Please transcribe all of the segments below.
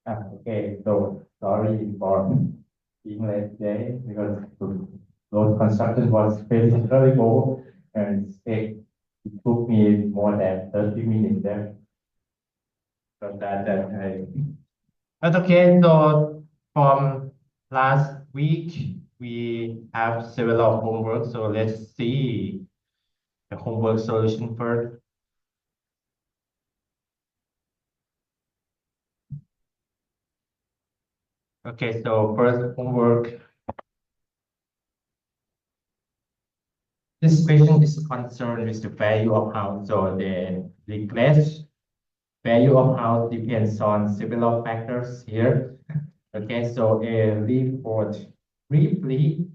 Okay, so sorry for being late today because those construction was very terrible and it took me more than 30 minutes there. So that I That's okay. So from last week, we have several homework. So let's see the homework solution first. Okay, so first homework. This question is concerned with the value of house. So the regress value of house depends on several factors here. Okay, so a report briefly,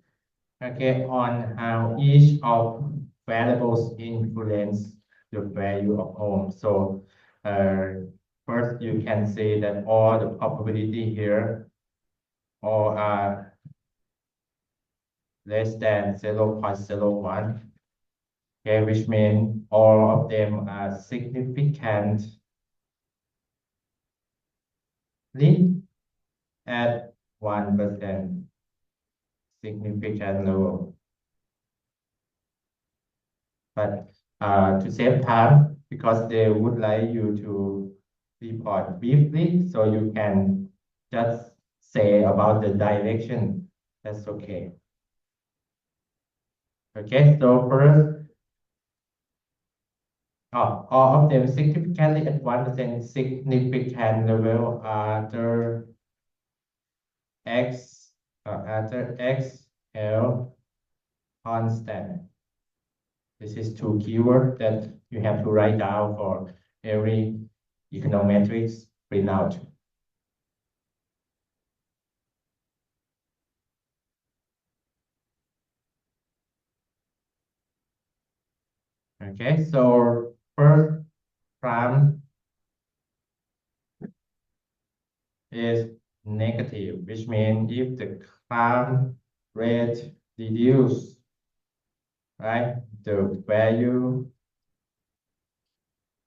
okay, on how each of variables influence the value of home. So first you can say that all the probability here all are less than 0.01. Okay, which means all of them are significantly at 1% significant level. But to save time, because they would like you to report briefly, so you can just say about the direction. That's okay. Okay, so first, all of them significantly at 1% significant level are the X, other X, L constant. This is two keywords that you have to write down for every econometrics printout. Okay, so first prime is negative, which means if the crime rate reduce, right, the value,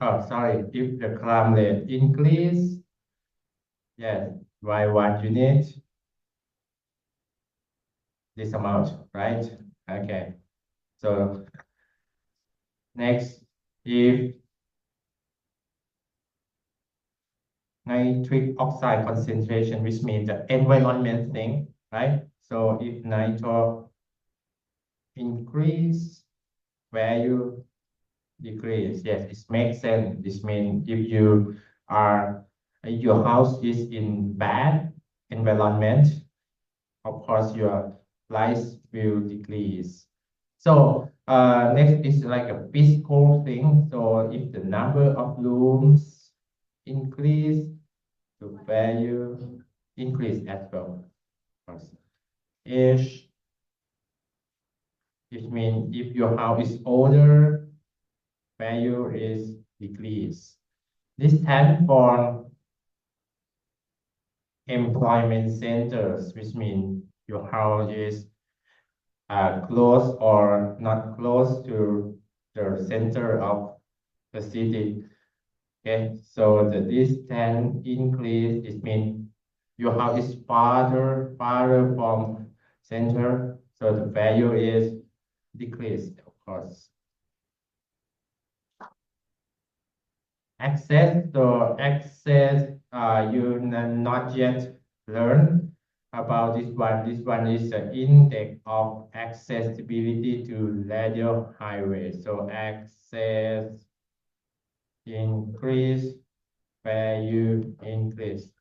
oh, sorry, if the crime rate increase, yes, by 1 unit, this amount, right? Okay, so next, if nitric oxide concentration, which means the environment thing, right? So if nitro increase, value decrease. Yes, it makes sense. This means if you are your house is in bad environment, of course your price will decrease. So next is like a physical thing. So if the number of rooms increase, the value increase as well. Of course. Age, it means if your house is older, value is decrease. This stands for employment centers, which means your house is close or not close to the center of the city. Okay, so the distance increase, it means your house is farther from center, so the value is decreased, of course. Access, so access, you not yet learn about this one. This one is the index of accessibility to radio highway. So access increase, value increase.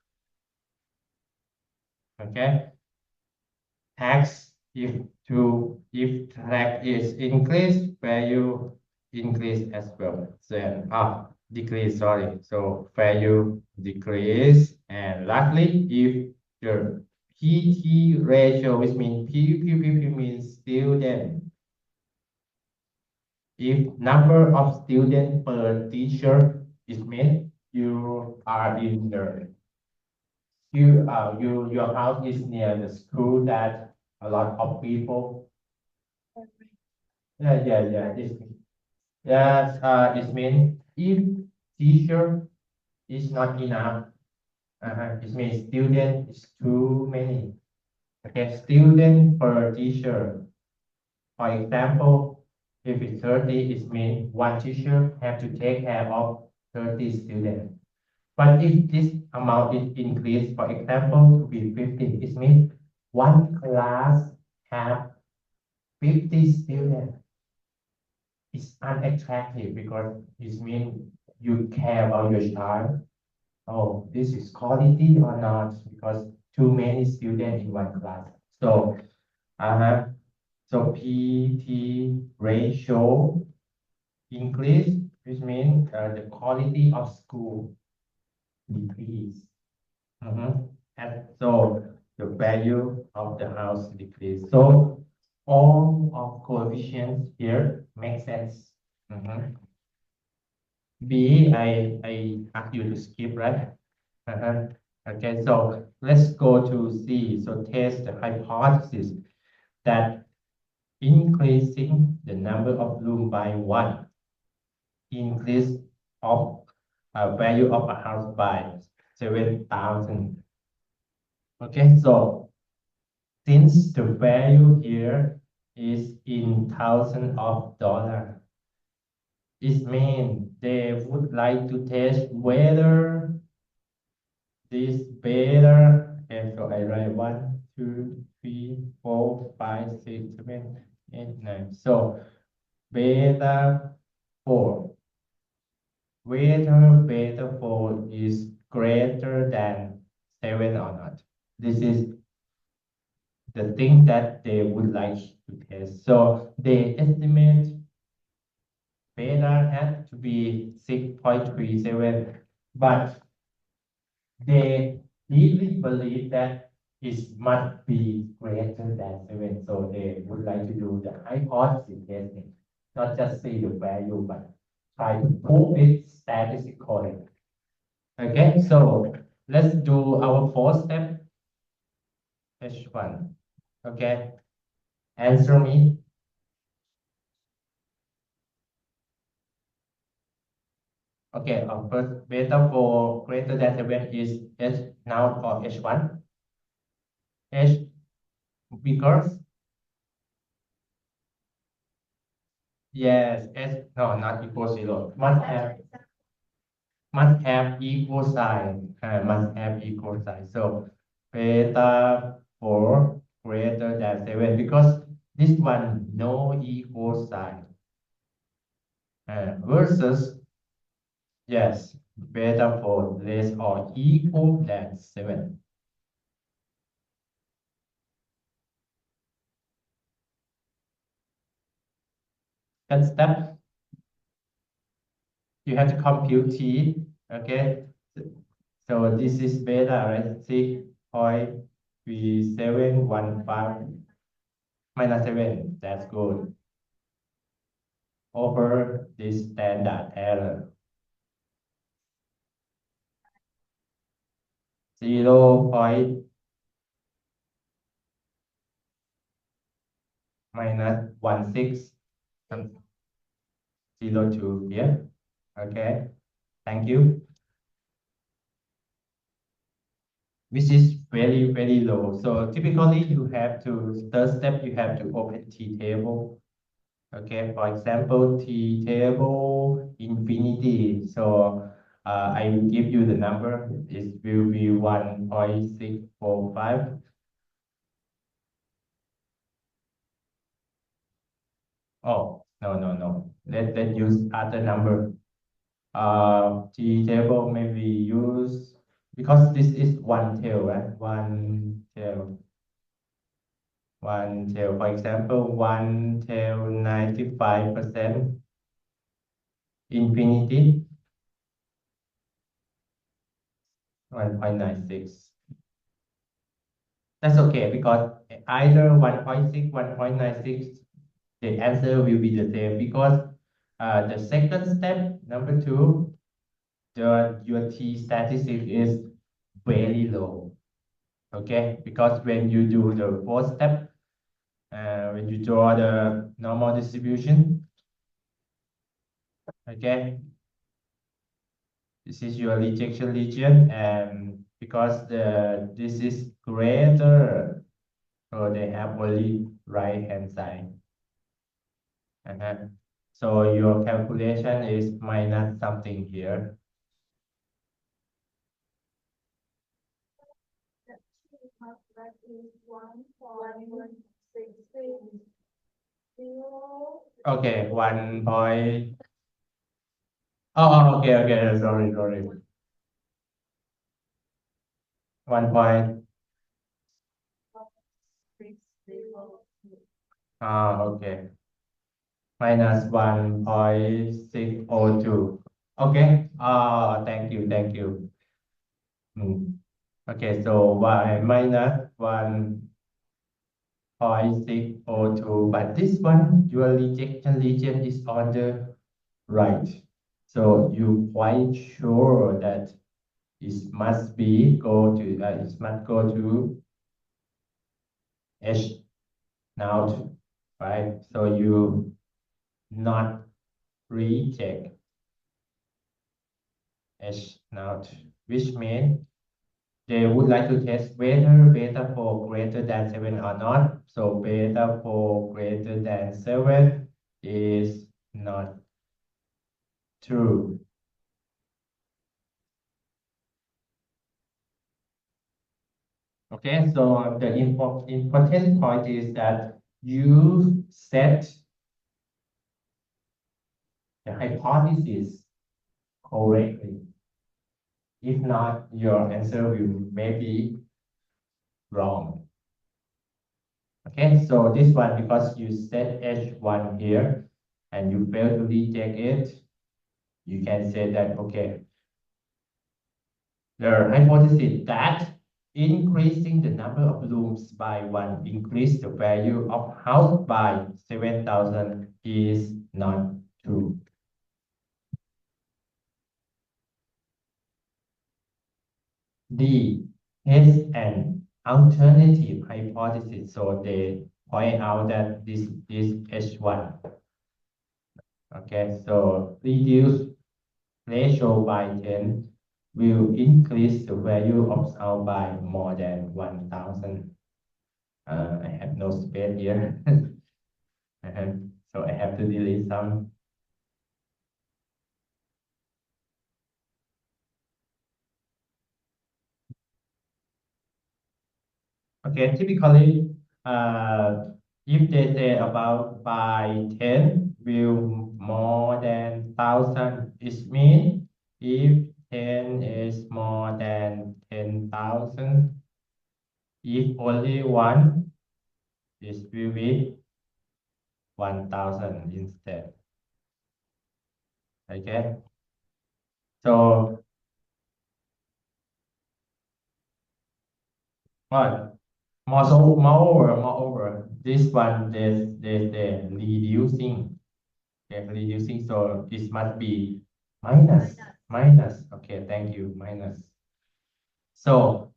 Okay. Tax, if tax is increased, value increase as well. Then decrease, sorry. So value decrease. And lastly, if the PT ratio, which means P means student. If number of students per teacher is made, you are in the your house is near the school that a lot of people. Yeah. It means if teacher is not enough, It means student is too many. Okay, student per teacher. For example, if it's 30, it means one teacher have to take care of 30 students. But if this amount is increased, for example, to be 50, it means one class have 50 students. It's unattractive because it means you care about your child. Oh, this is quality or not? Because too many students in one class. So, uh-huh. So PT ratio increase, which means the quality of school decrease. And so the value of the house decrease. So all of coefficients here make sense. Mhm. B, I asked you to skip, right? Uh-huh. Okay, so let's go to C. So test the hypothesis that increasing the number of room by one increase of value of a house by 7,000. Okay, so since the value here is in thousands of dollars, it means they would like to test whether this better. Okay, so I write 1, 2, 3, 4, 5, 6, 7, 8, 9. So beta 4. Whether beta 4 is greater than 7 or not. This is the thing that they would like to test. So they estimate beta had to be 6.37, but they deeply believe that it must be greater than 7. So they would like to do the hypothesis testing, not just see the value, but try to prove it statistically. Okay, so let's do our fourth step, H1. Okay, answer me. Okay, first beta for greater than 7 is H now or H1. H because yes, H no not equal 0. Must have equal sign. Must have equal sign. So beta for greater than 7 because this one no equal sign. Versus yes, beta for less or equal than 7. That step you have to compute t. Okay, so this is beta, right? 6.3715 minus 7. That's good. Over this standard error. 0 point minus 16 02 here. Okay, thank you. Which is very, very low. So typically you have to, third step, you have to open T table. Okay, for example, T table infinity. So I will give you the number. It will be 1.645. Oh, no, no, no. Let's use other number. T table maybe use, because this is one tail, right? One tail. One tail, for example, one tail 95% infinity 1.96. That's okay because either 1.6, 1.96, the answer will be the same because the second step, number two, your t statistic is very low. Okay, because when you do the fourth step, when you draw the normal distribution, okay, This is your rejection region, and because this is greater, so they have only right hand side. So your calculation is minus something here. Okay, 1 point. Oh, okay. Sorry. 1 point. Okay. Minus 1.602. Okay. Thank you. Okay, so y minus 1.602. But this one, your rejection region is on the right. So you quite sure that it must go to H now, right? So you not reject H now, which means they would like to test whether beta 4 greater than 7 or not. So beta 4 greater than 7 is not true. Okay, so the important point is that you set the hypothesis correctly. If not, your answer will maybe wrong. Okay, so this one, because you set H1 here and you fail to reject it, you can say that, okay, the hypothesis that increasing the number of rooms by 1 increase the value of house by 7,000 is not true. D is an alternative hypothesis. So they point out that this is H1. Okay, so reduce ratio by 10 will increase the value of sound by more than 1,000. I have no space here. So I have to delete some. Okay, typically, if they say about by 10 will more than 1,000, it means if 10 is more than 10,000, if only one, it will be 1,000 instead. Okay, so what? Moreover, this one they reducing. Okay, reducing, so this must be minus. Okay, thank you, minus. So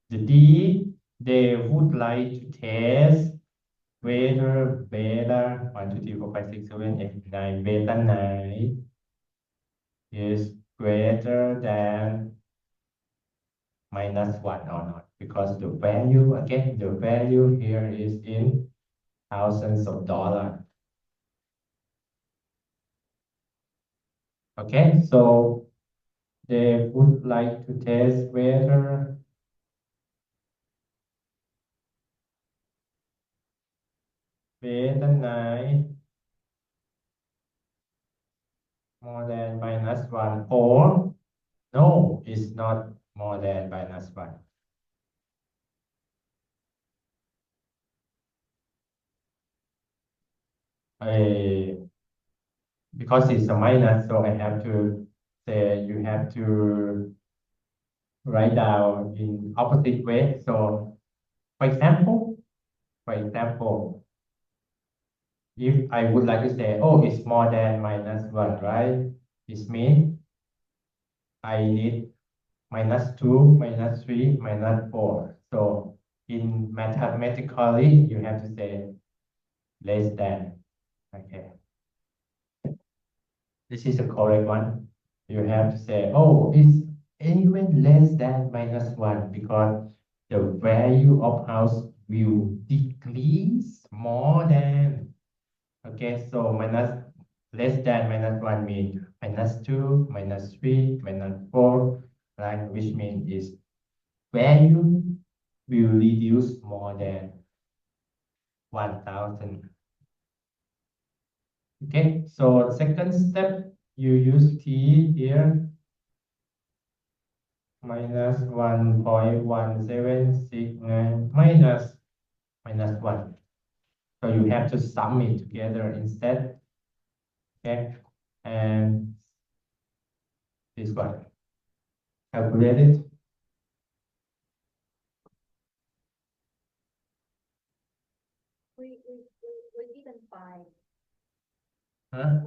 the D, they would like to test whether beta 1, 2, 3, 4, 5, 6, 7, 8, 9, beta 9 is greater than minus 1 or not, because the value, again, the value here is in thousands of dollars. Okay, so they would like to test whether beta 9 more than minus 1, or no, it's not more than minus 1. I, because it's a minus, so I have to say you have to write down in opposite way. So for example, if I would like to say, oh, it's more than minus 1, right? This means I need minus 2, minus 3, minus 4. So in mathematically, you have to say less than. Okay. This is the correct one. You have to say, oh, it's even less than -1 because the value of house will decrease more than. Okay, so minus less than -1 means -2, -3, -4, right? Which means is value will reduce more than 1,000. Okay, so second step, you use t here -1.1769 -1. So you have to sum it together instead. Okay, and this one, calculate it. We didn't find. Huh?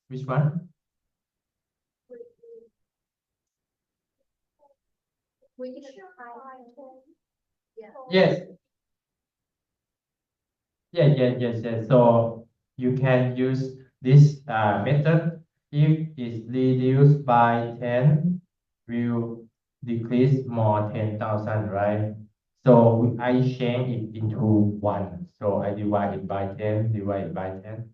Which one? We didn't find. Yeah. Yes. Yes. So you can use this method. If it's reduced by 10, will decrease more 10,000, right? So I change it into 1. So I divide it by 10, divide by 10.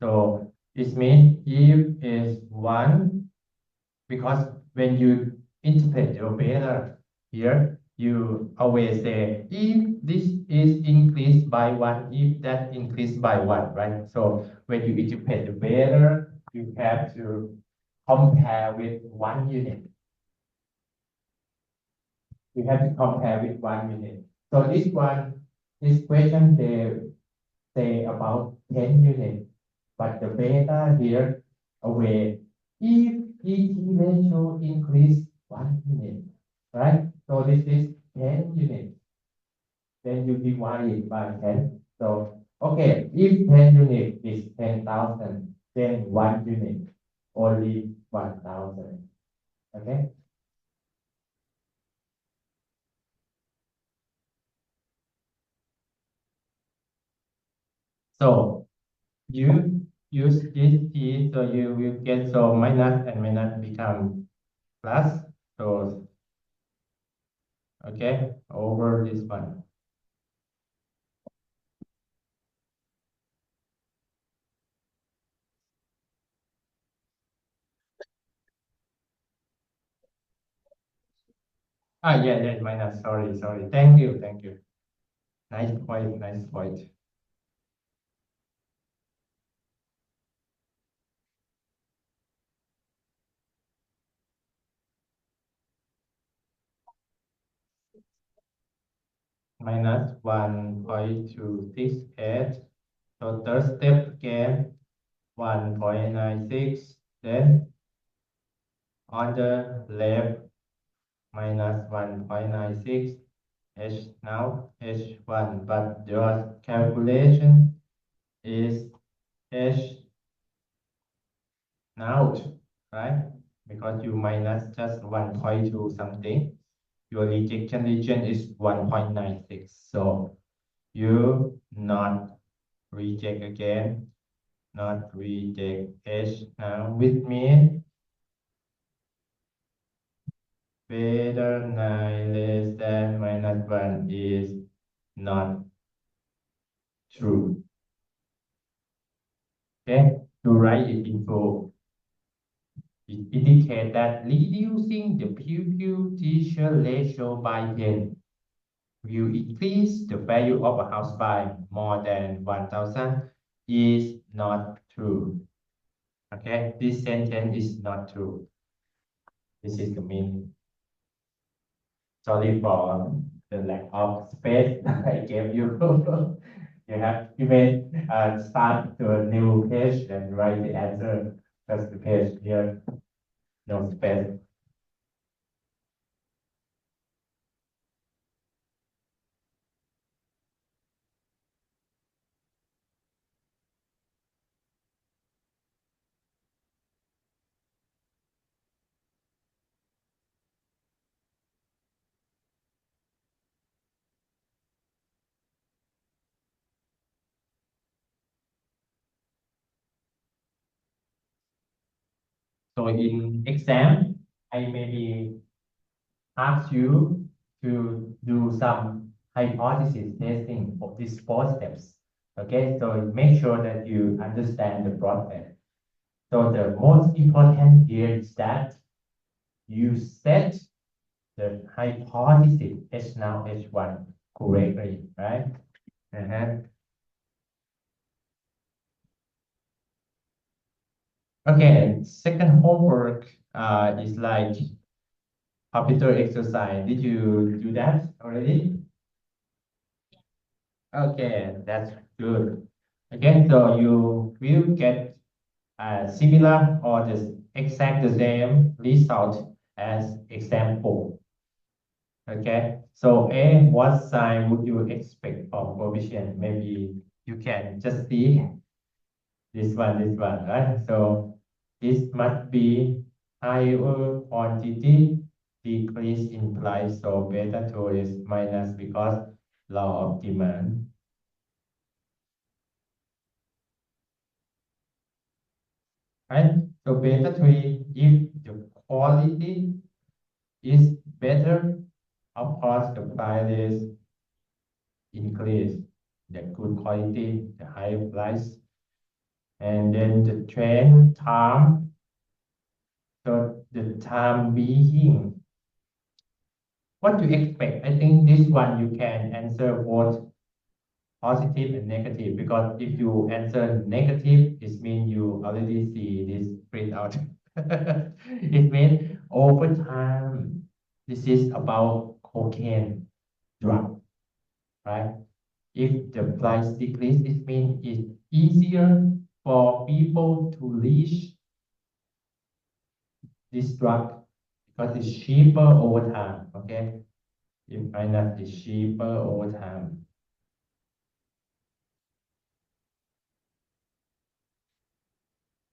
So it means if it's 1, because when you interpret your data here, you always say if this is increased by 1, if that increased by 1, right? So when you interpret the data, you have to compare with 1 unit. You have to compare with 1 unit. So this question they say about 10 units, but the beta here away if PT ratio increase 1 unit, right? So this is 10 units. Then you divide it by 10. So, okay, if 10 units is 10,000, then 1 unit only 1,000. Okay? So you use this t, so you will get so minus and minus become plus. So okay, over this one. Yeah, minus. Sorry. Thank you. Nice point, nice point. Minus 1.268. So third step again, 1.96. Then on the left, minus 1.96. H now H1, but your calculation is H now, right? Because you minus just 1.2 something. Your rejection region is 1.96. So you not reject again, not reject H now with me. Greater 9 less than -1 is not true. Okay, to write it in full. It indicates that reducing the pupil-teacher ratio by 10 will increase the value of a house by more than 1,000 is not true. Okay, this sentence is not true. This is the meaning. Sorry for the lack of space I gave you. You have even start to a new page and write the answer. Just the page here, no space. So in exam, I maybe ask you to do some hypothesis testing of these four steps. Okay, so make sure that you understand the process. So the most important here is that you set the hypothesis H now H1 correctly, right? Uh-huh. Okay, second homework is like computer exercise. Did you do that already? Okay, that's good. Okay, so you will get similar or the exact the same result as example. Okay, so A, what sign would you expect from coefficient? Maybe you can just see this one, right? So this must be higher quantity decrease in price. So beta 2 is minus because law of demand. Right? So beta 3, if the quality is better, of course the price is increased. The good quality, the higher price. And then the trend time, so the time being, what to expect? I think this one you can answer both positive and negative because if you answer negative, it means you already see this printout. It means over time, this is about cocaine drug, right? If the price decrease, it means it's easier for people to reach this drug because it's cheaper over time. Okay, if finance is cheaper over time.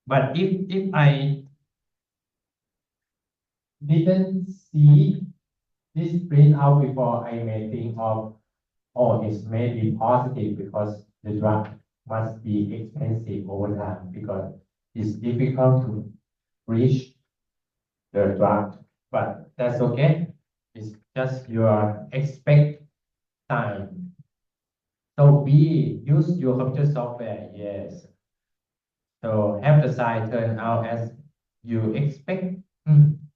But if I didn't see this printout before, I may think of, oh, it's maybe positive because the drug must be expensive over time because it's difficult to reach the drug. But that's okay. It's just your expect time. So B, use your computer software. Yes. So have the sign turn out as you expect.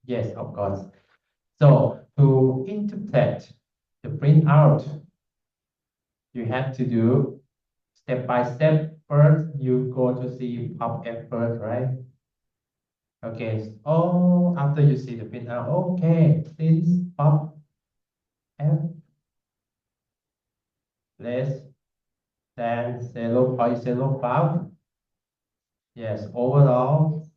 Yes, of course. So to interpret the printout, you have to do step by step. First, you go to see pop F first, right? Okay. Oh, after you see the printout, okay, since pop F less than 0.05. Yes, overall,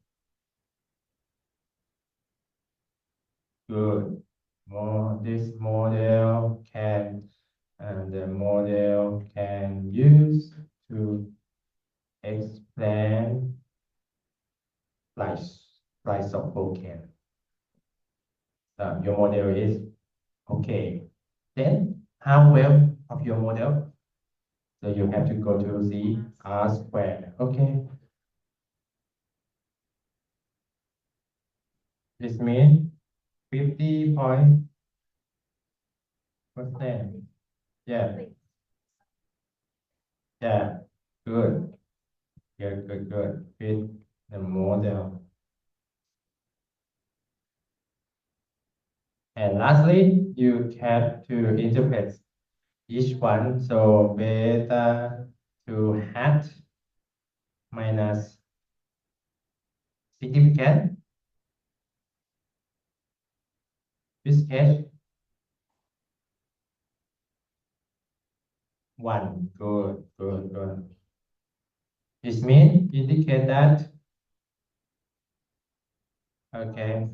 good. More this model can and the model can use to explain price price of cocaine. Your model is okay. Then how well of your model? So you have to go to the R square. Okay. This means 50%. Yeah. Yeah. Good. Good. Fit the model. And lastly, you have to interpret each one. So beta to hat minus significant, this case, 1. Good. This means indicate that, okay,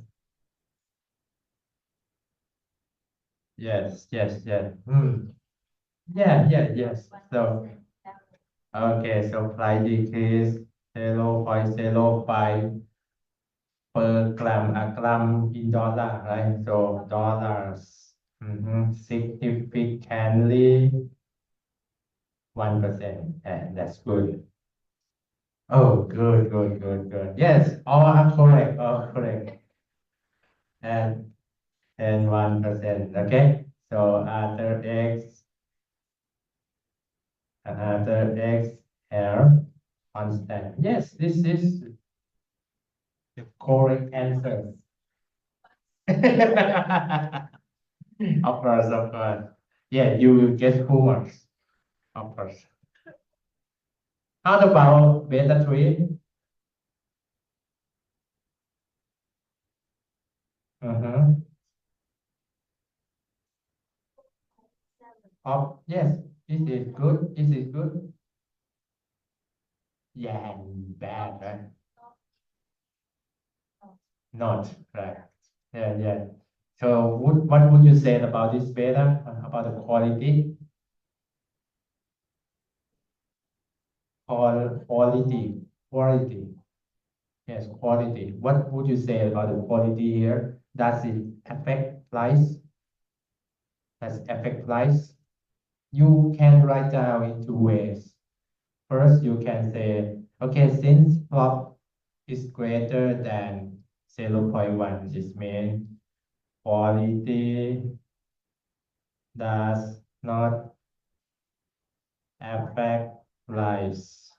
yes. Yes. So, okay, so price decrease 0.05 per gram, a gram in dollar, right? So dollars, significantly 1%. And that's good. Oh, good, good, good, good. Yes, all are correct, all correct. And 1%. Okay. So after x here constant. Yes, this is the correct answer. Of course, of course. Yeah, you will get full marks. Of course. How about beta 3? Uh-huh. Yes, this is good. This is good. Yeah, bad, right? Not right. Yeah, yeah. So what would you say about this beta, about the quality? Quality, quality. Yes, quality. What would you say about the quality here? Does it affect price? Does it affect price? You can write down in two ways. First, you can say, okay, since flop is greater than 0.1, this means quality does not affect price.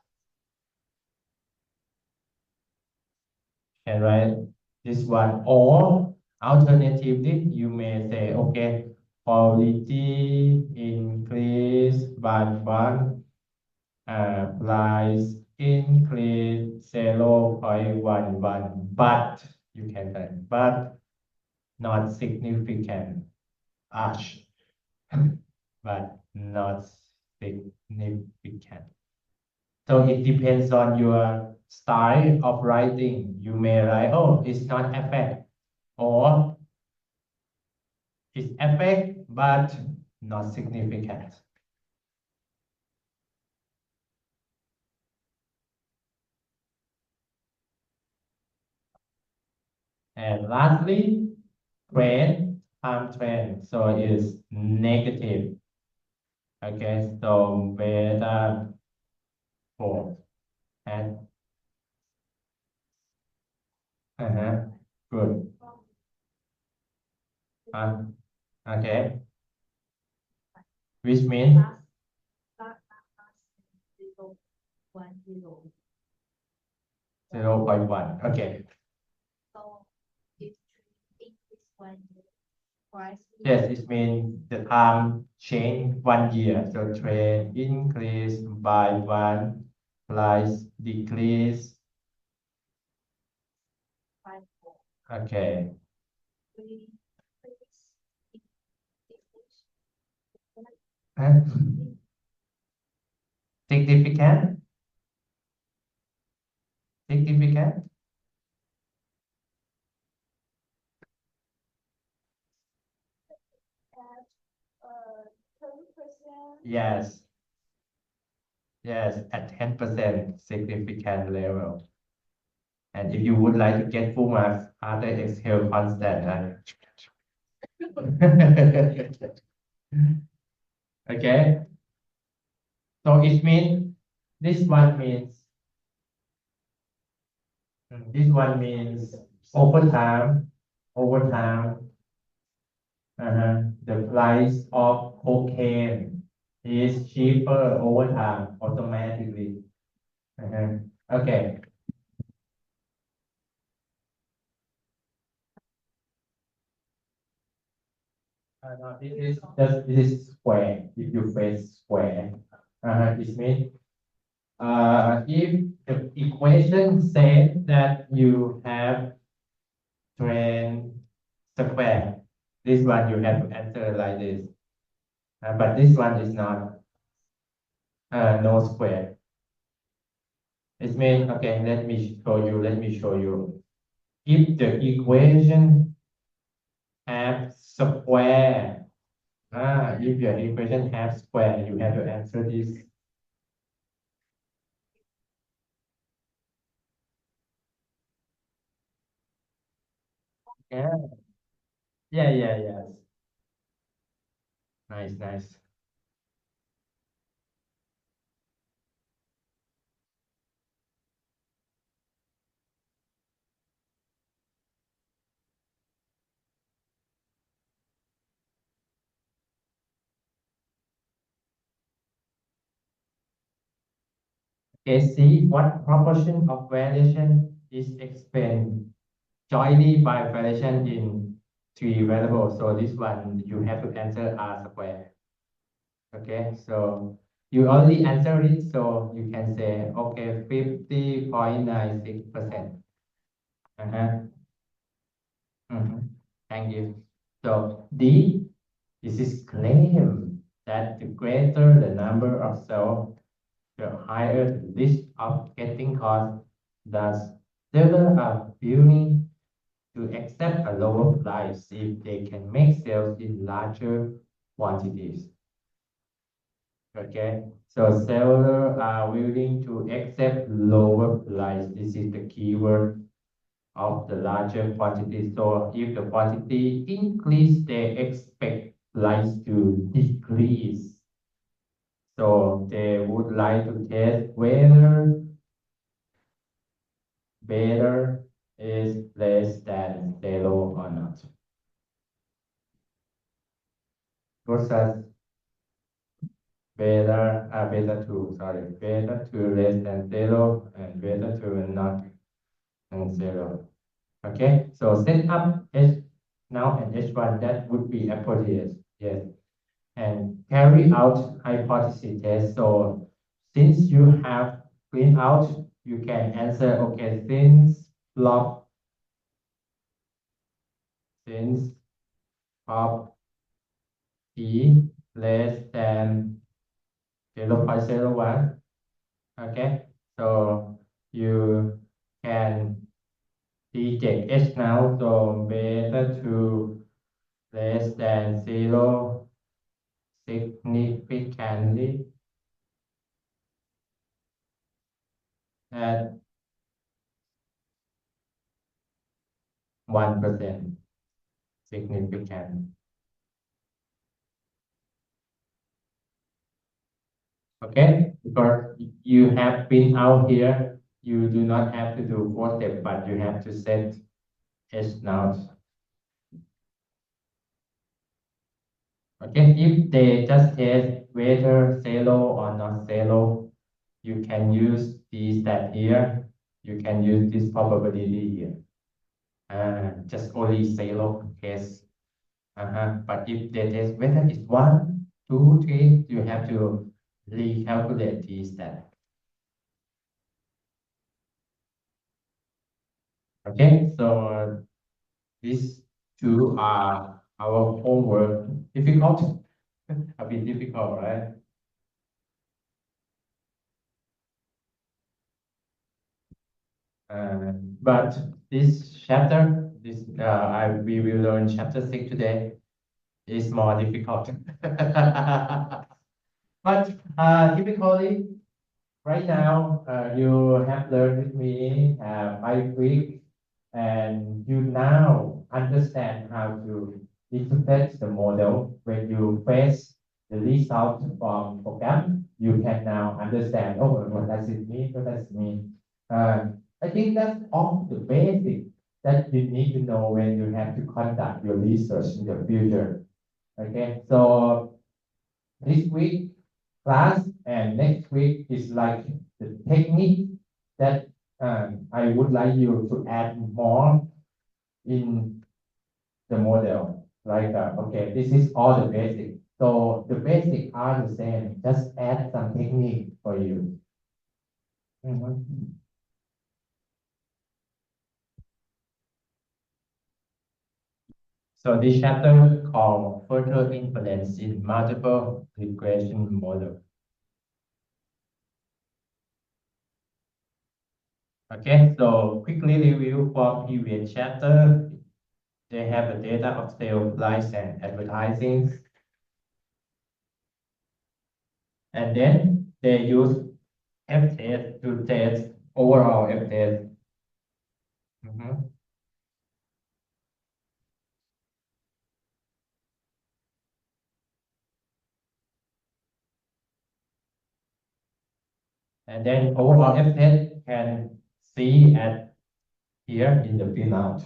Can write this one. Or alternatively, you may say, okay, quality increase by one, price increase 0.11, but you can say, but not significant. Arch, but not significant. So it depends on your style of writing. You may write, oh, it's not affect, or it's affect, but not significant. And lastly, trend, time trend. So it's negative. Okay, so beta 4. And uh-huh, good. Uh, okay, which means Last 0.10. 0.1. Okay. So if three increase 1 year, price Yes, it means the time change 1 year. So trade increase by one, price decrease. 5 4. Okay. We increase decrease Huh? Significant? Significant? at 30%. Yes. Yes, at 10% significant level. And if you would like to get full marks, other Excel constant. Okay. So it means this one means over time, over time, the price of cocaine is cheaper over time automatically. Uh-huh. Okay. No, this is square. If you face square, it means if the equation says that you have train square, this one you have to answer like this. But this one is not no square. It means, okay, let me show you, let me show you. If the equation have square, if your equation have square, you have to answer this. Yeah, yeah, yeah, yes. Nice, nice. AC, what proportion of variation is explained jointly by variation in three variables? So this one you have to answer R square. Okay, so you already answered it, so you can say, okay, 50.96%. Uh-huh. Thank you. So D, this is claim that the greater the number of cells, the higher the risk of getting caught. Thus, sellers are willing to accept a lower price if they can make sales in larger quantities. Okay, so sellers are willing to accept lower price. This is the keyword of the larger quantity. So if the quantity increase, they expect price to decrease. So they would like to test whether better is less than zero or not. Versus beta 2, sorry, beta 2 less than zero and beta 2 not than zero. Okay, so set up H now and H1, that would be appropriate. Yes. And carry out hypothesis test. So since you have cleaned out, you can answer, okay, since of P less than 0.01. Okay, so you can reject H now, so beta 2 less than 0 significantly at 1% significant. Okay, because you have been out here, you do not have to do 4 step, but you have to set H now. Okay, if they just test whether zero or not zero, you can use this that here. You can use this probability here. Just only zero case. But if they test whether it's 1, 2, 3, you have to recalculate this that. Okay, so these two are our homework. Difficult, a bit difficult, right? But this chapter, we will learn chapter 6 today, is more difficult. But typically, right now, you have learned with me 5 weeks, and you now understand how to interpret the model. When you face the result from program, you can now understand, oh, what does it mean? What does it mean? I think that's all the basic that you need to know when you have to conduct your research in the future. Okay, so this week class and next week is like the technique that I would like you to add more in the model. Like, okay, this is all the basic. So the basic are the same. Just add some technique for you. Mhm. So this chapter called further inference in multiple regression model. Okay, so quickly review for previous chapter. They have the data of sales, price, and advertising. And then they use F-test to test overall F-test. And then overall F-test can see at here in the pinout.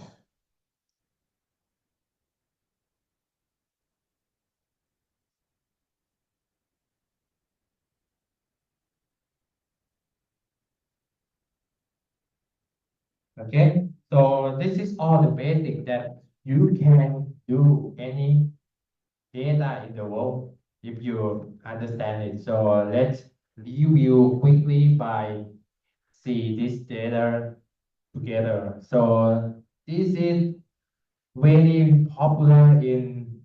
Okay, so this is all the basic that you can do any data in the world if you understand it. So let's review quickly by see this data together. So this is very popular in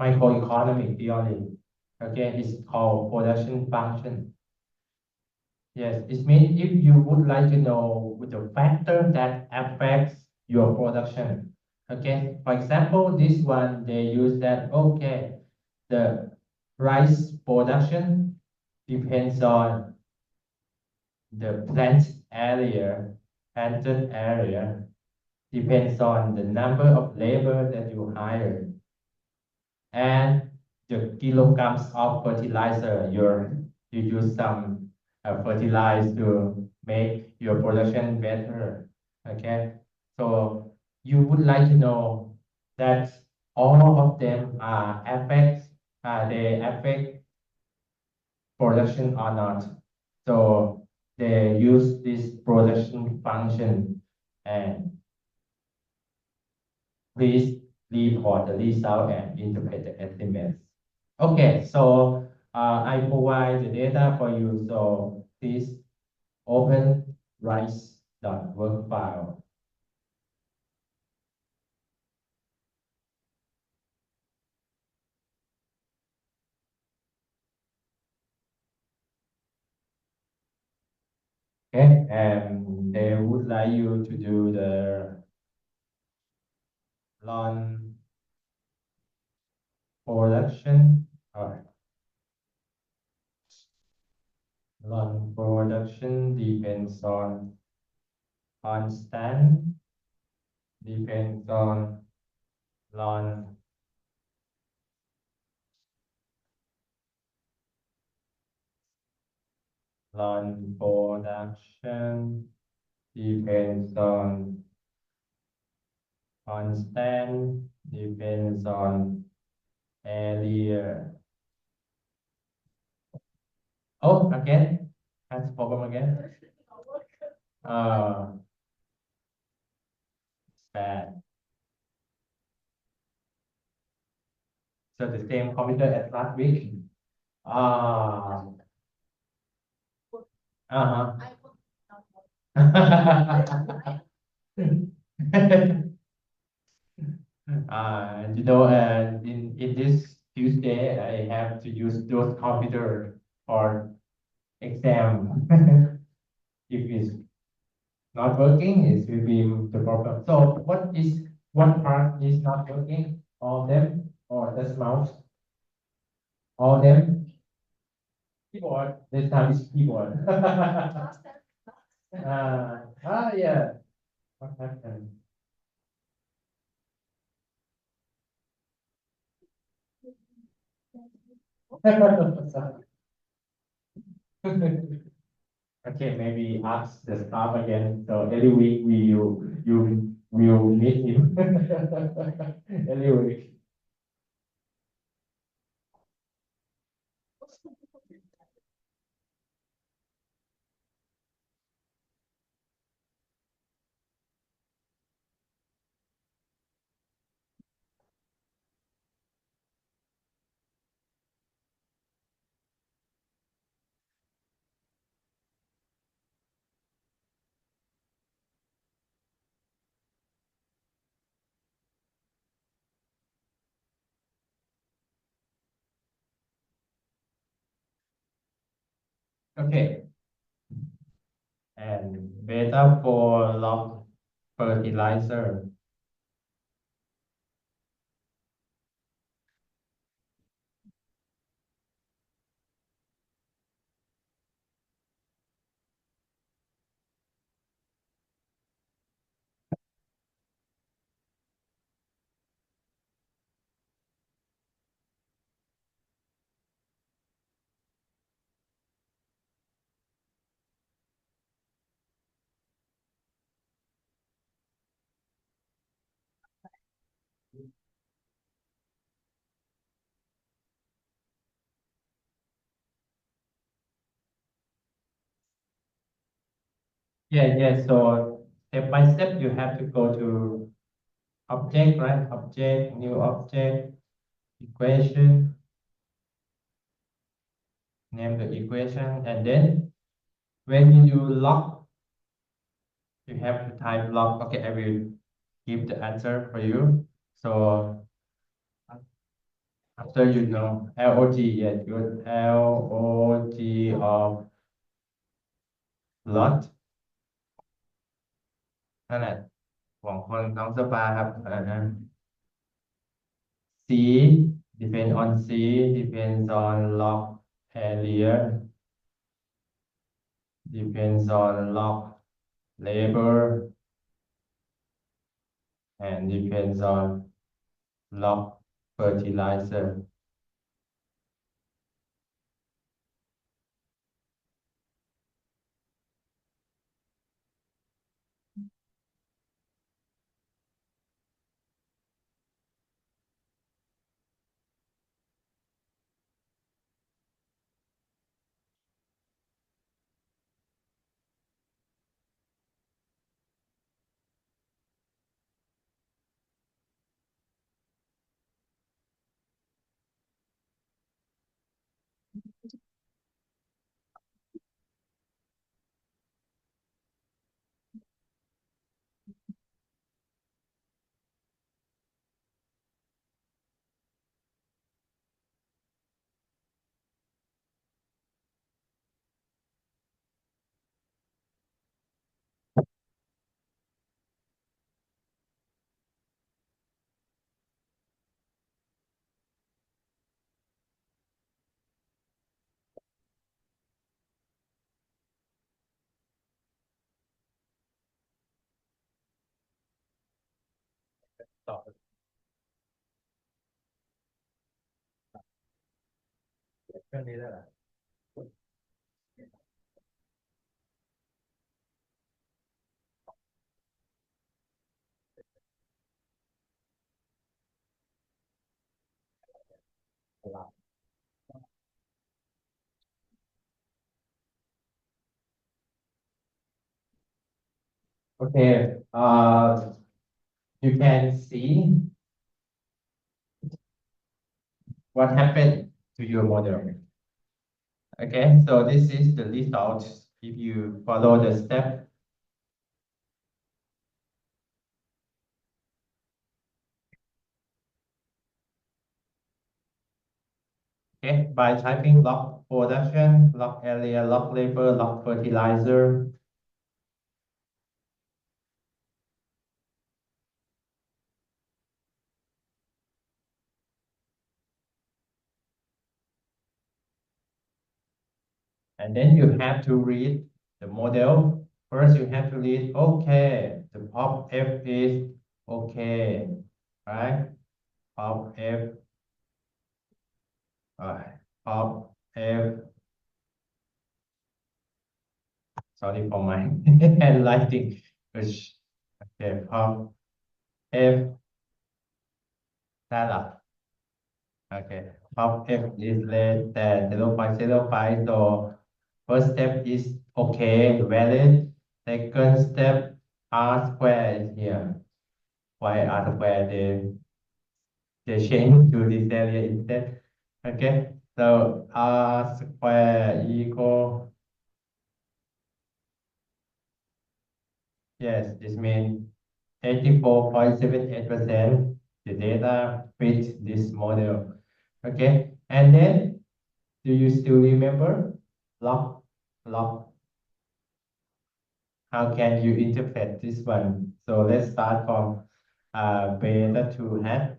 microeconomic theory. Okay, it's called production function. Yes, it means if you would like to know the factor that affects your production. Okay, for example, this one they use that, okay, the rice production depends on the planted area, depends on the number of labor that you hire, and the kilograms of fertilizer you use some fertilizer to make your production better. Okay, so you would like to know that all of them they affect production or not. So they use this production function and please report the result and interpret the estimates. Okay, so I provide the data for you. So please open rice.work file. Okay, and they would like you to do the run production or run production depends on constant, depends on run run production depends on constant, depends on area. Oh, again, has problem again. Uh, bad. So the same computer as last week. Ah, uh-huh. In this Tuesday, I have to use those computer for exam. If it's not working, it will be the problem. So what part is not working? All of them or just mouse? All of them? Keyboard. This time is keyboard. Yeah. What happened? Okay, maybe ask the staff again. So every week you will meet him. Every week. Okay, and beta for log fertilizer. Yeah, yeah. So Step by step, you have to go to object, right? Object, new object, equation, name the equation, and then when you do log, you have to type log. Okay, I will give the answer for you. So after you know LOG, yes, good LOG of lot นั่นแหละของคนน้องสปาครับC depends on C depends on log area depends on log labor and depends on log fertilizer. Okay, you can see what happened to your model. Okay, so this is the result if you follow the step. Okay, by typing log production, log area, log labor, log fertilizer, and then you have to read the model. First, you have to read, okay, the pop F is okay, right? Pop F, uh, pop F, sorry for my handwriting, which, okay, pop F, salad. Okay, pop F is less than 0.05, so first step is okay, valid. Second step, R square is here. Why R square? They change to this area instead. Okay, so R square equal, yes, this means 84.78%. The data fit this model. Okay, and then do you still remember log log? How can you interpret this one? So let's start from beta 2 hat.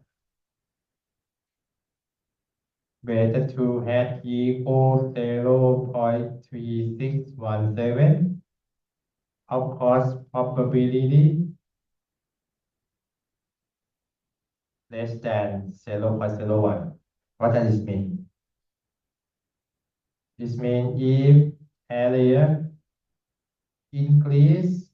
Beta 2 hat equals 0.3617. Of course, probability less than 0.01. What does this mean? This means if area increase,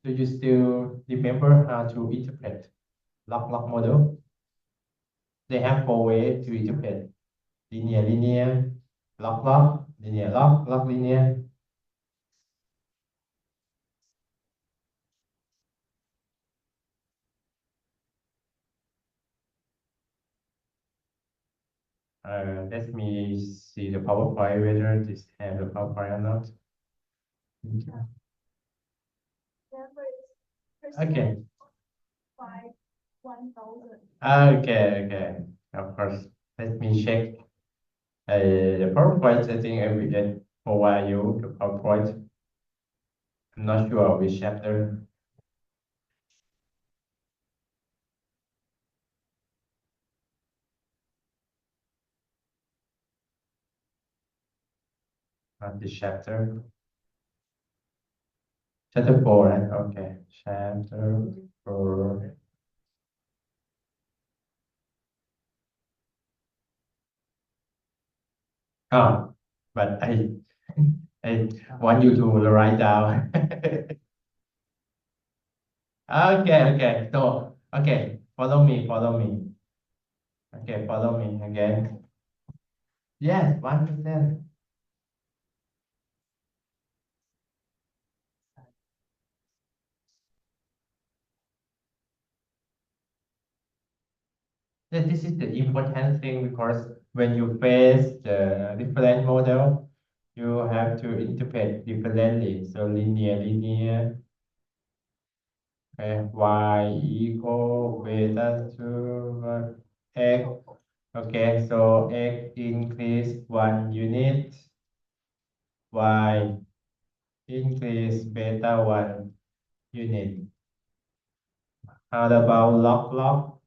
do you still remember how to interpret log model? They have four ways to interpret linear, log, linear log linear. Let me see the PowerPoint whether this have the PowerPoint or not. Number is Okay. percent by 1,000. Okay. Of course. Let me check. The PowerPoint, I think I will get provide you the PowerPoint. I'm not sure which chapter. Not this chapter. Chapter 4, right? Okay. Chapter 4. Oh, but I want you to write down. Okay. So, okay, follow me. Okay, follow me again. Yes, 1%. This is the important thing because when you face the different model, you have to interpret differently. So linear, okay, y equal beta to x. Okay, so x increase 1 unit, y increase beta 1 unit. How about log?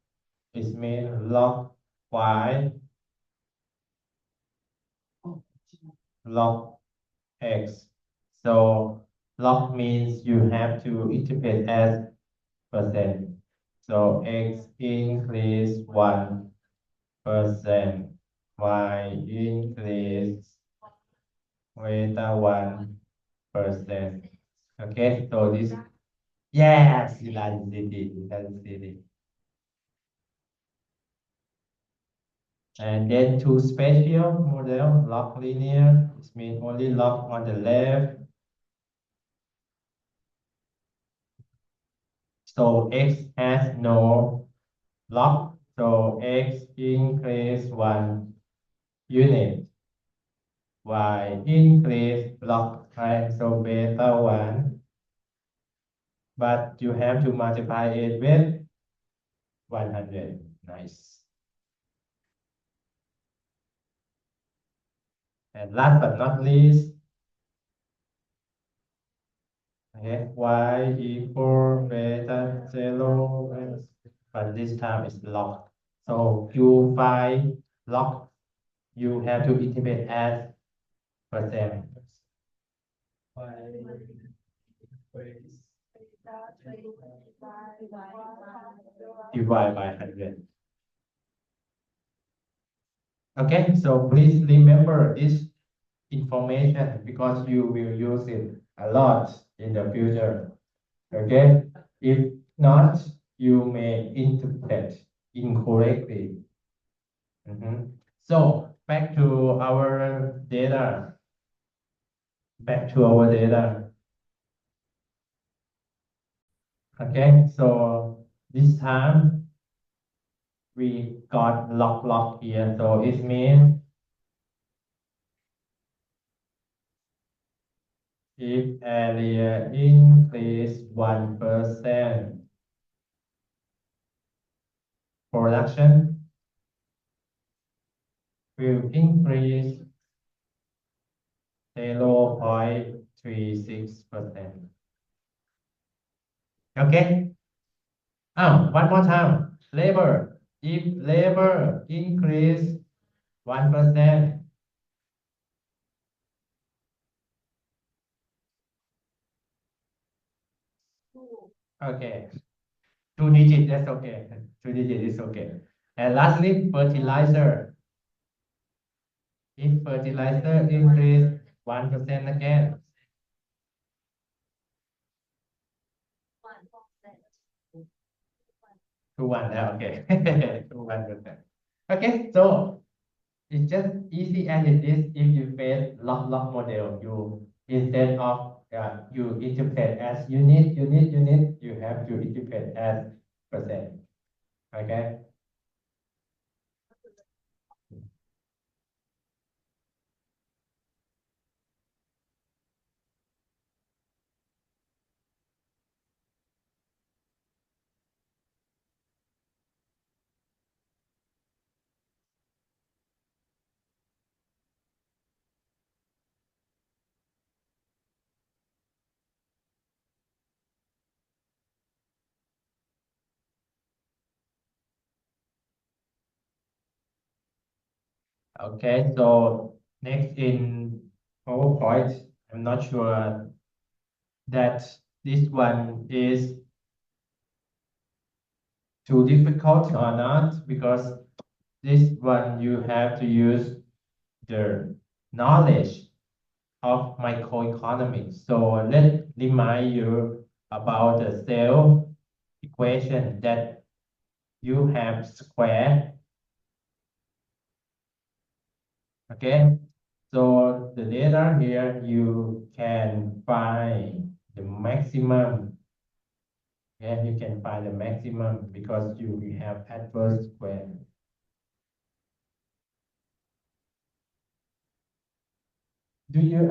It means log y log x. So log means you have to interpret as percent. So x increase 1%, y increase beta 1%. Okay, so this, yes, elasticity. And then two spatial model, log linear, it means only log on the left. So x has no log, so x increase 1 unit, y increase log, right? So beta 1, but you have to multiply it with 100. Nice. And last but not least, okay, y equal beta 0, but this time it's log. So you find log, you have to interpret as percent. Divide by 100. Okay, so please remember this information because you will use it a lot in the future. Okay, if not, you may interpret incorrectly. So back to our data. Back to our data. Okay, so this time we got log here. So it means if area increase 1%, production will increase 0.36%. Okay. One more time. Labor. If labor increase 1%, okay. 2 digits, that's okay. 2 digits is okay. And lastly, fertilizer. If fertilizer increase 1% again, 1%. to 1, okay. To 1%. Okay, so It's just easy as it is if you face log model. You instead of you interpret as unit, you have to interpret as percent. Okay. Okay. So next in PowerPoint, I'm not sure that this one is too difficult or not because this one you have to use the knowledge of microeconomics. So let's remind you about the cell equation that you have square. Okay. So the data here you can find the maximum. Yeah, you can find the maximum because you have adverse square. Do you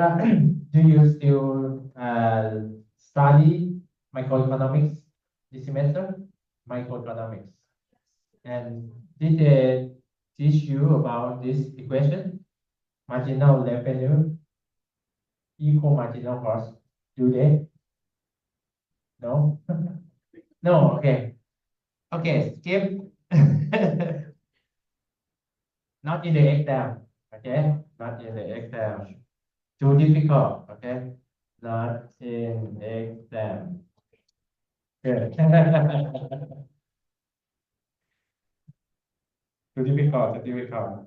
do you still study microeconomics this semester? Microeconomics. And did they teach you about this equation? Marginal revenue equal marginal cost. Do they? No? No, okay. Okay, skip. Not in the exam. Okay? Not in the exam. Too difficult. Okay? Not in exam. Good. Too difficult, too difficult.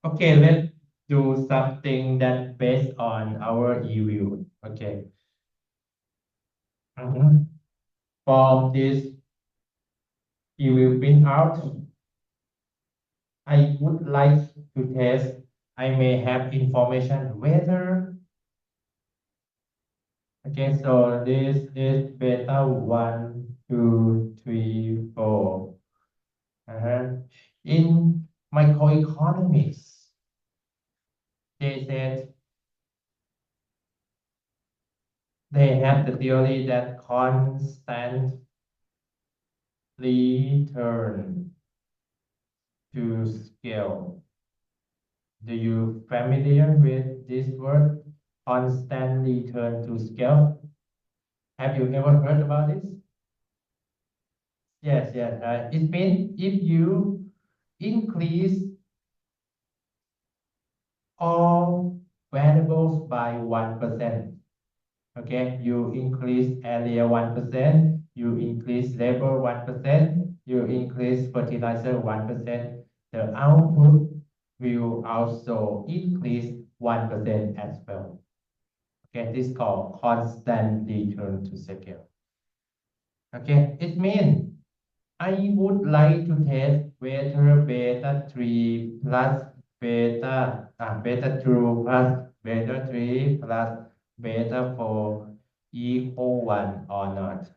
Okay, let's do something that based on our review. Okay. From this review printout, I would like to test. I may have information whether. Okay, so this is beta 1, 2, 3, 4. In microeconomics, they said they have the theory that constant return to scale. Do you familiar with this word? Constant return to scale. Have you ever heard about this? Yes, yes. It means if you increase all variables by 1%, okay, you increase area 1%, you increase labor 1%, you increase fertilizer 1%, the output will also increase 1% as well. Okay, this is called constant return to scale. Okay, it means I would like to test whether beta 3 plus beta 2 plus beta 3 plus beta 4 equal 1 or not.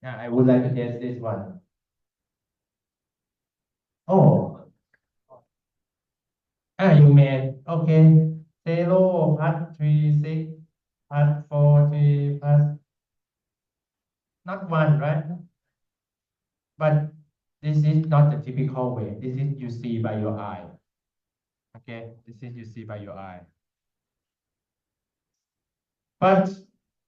Yeah, I would like to test this one. Oh, you made, okay, 0 plus 3, 6 plus 4, 3 plus, not 1, right? But this is not the typical way. This is you see by your eye. Okay, this is you see by your eye. But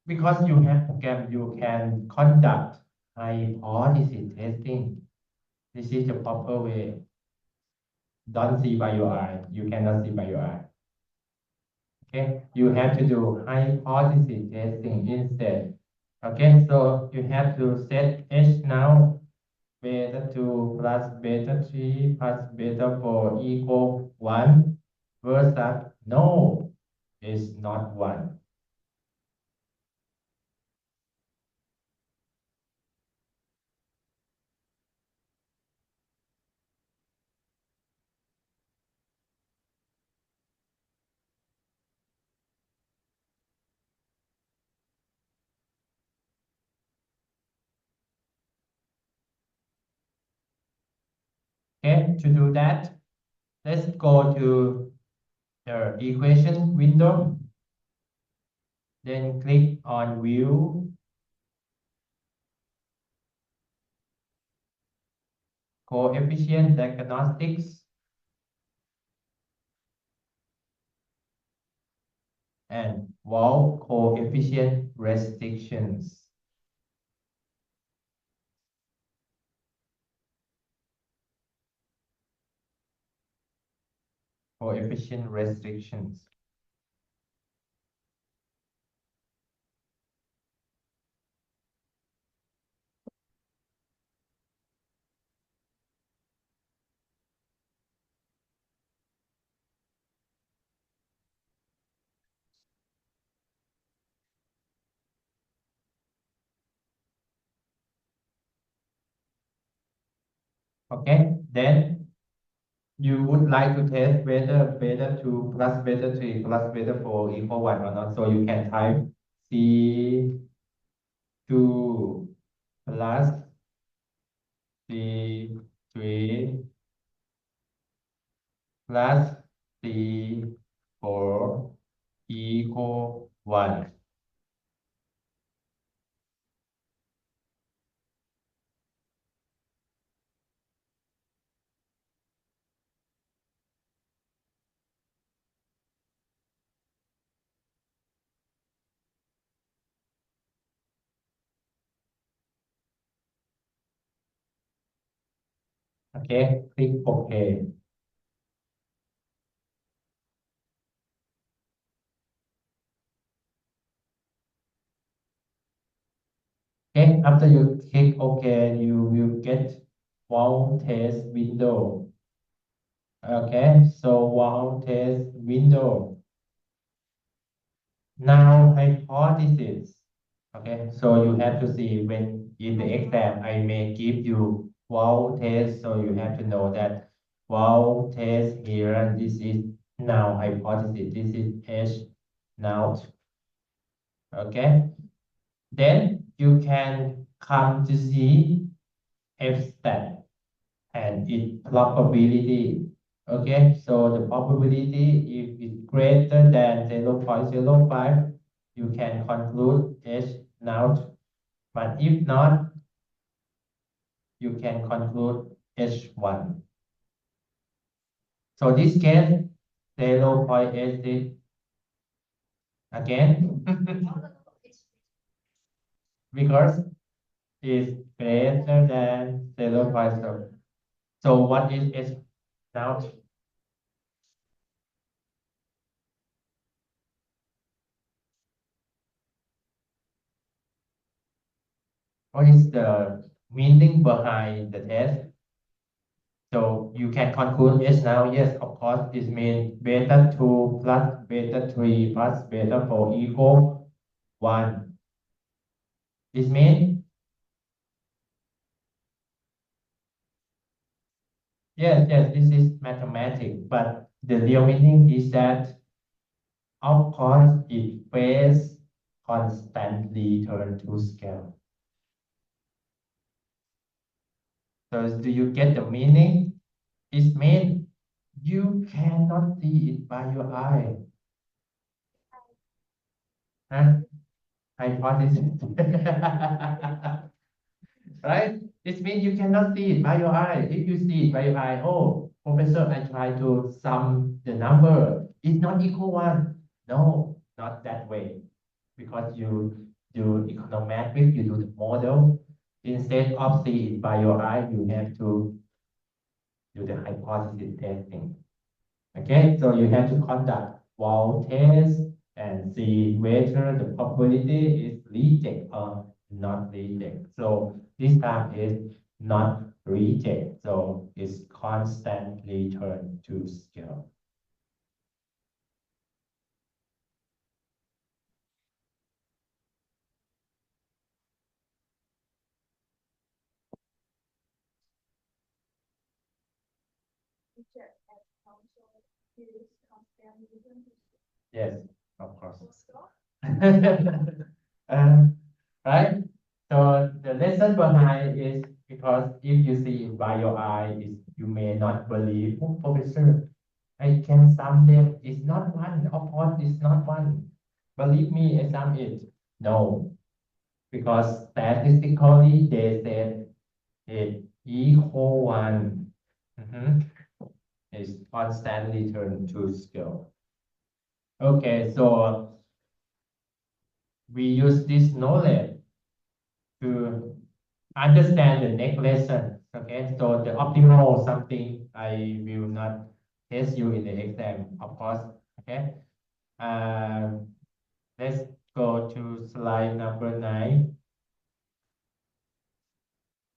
because you have program, you can conduct hypothesis testing. This is the proper way. Don't see by your eye. You cannot see by your eye. Okay, you have to do hypothesis testing instead. Okay, so you have to set H now beta 2 plus beta 3 plus beta 4 equal 1 versus no, it's not 1. Okay, to do that, let's go to the equation window, then click on View, Coefficient Diagnostics, and Wall Coefficient Restrictions. Coefficient restrictions. Okay, then you would like to test whether beta 2 plus beta 3 plus beta 4 equal 1 or not. So you can type C2 plus C3 plus C4 equal 1. Okay, click OK. Okay, after you click OK, you will get one test window. Okay, so one test window. Now hypothesis. Okay, so you have to see when in the exam I may give you wow test, so you have to know that wow test here, this is now hypothesis, this is H now. Okay, then you can come to see F stat and its probability. Okay, so the probability, if it's greater than 0.05, you can conclude H naught. But if not, you can conclude H1. So this case, 0.8 again, because it's greater than 0.7. So what is H naught? What is the meaning behind the test? So you can conclude yes now. Yes, of course, this means beta 2 plus beta 3 plus beta 4 equal 1. This means, yes, this is mathematics, but the real meaning is that, of course, it phase constantly turn to scale. So do you get the meaning? It means you cannot see it by your eye. Huh? Hypothesis. Right? It means you cannot see it by your eye. If you see it by your eye, oh, professor, I try to sum the number. It's not equal one. No, not that way. Because you do econometrics, you do the model. Instead of see it by your eye, you have to do the hypothesis testing. Okay, so you have to conduct wall test and see whether the probability is reject or not reject. So this time is not reject, so it's constantly turned to scale. Yes, of course. Um, right? So the lesson behind is Because if you see it by your eye, you may not believe, oh, professor, I can sum them. It's not one. Of course, it's not one. Believe me, I sum it. No, because statistically they said it equal one. It's constantly turned to scale. Okay, so we use this knowledge to understand the next lesson. Okay, so the optimal something I will not test you in the exam, of course. Okay, uh, let's go to slide number 9.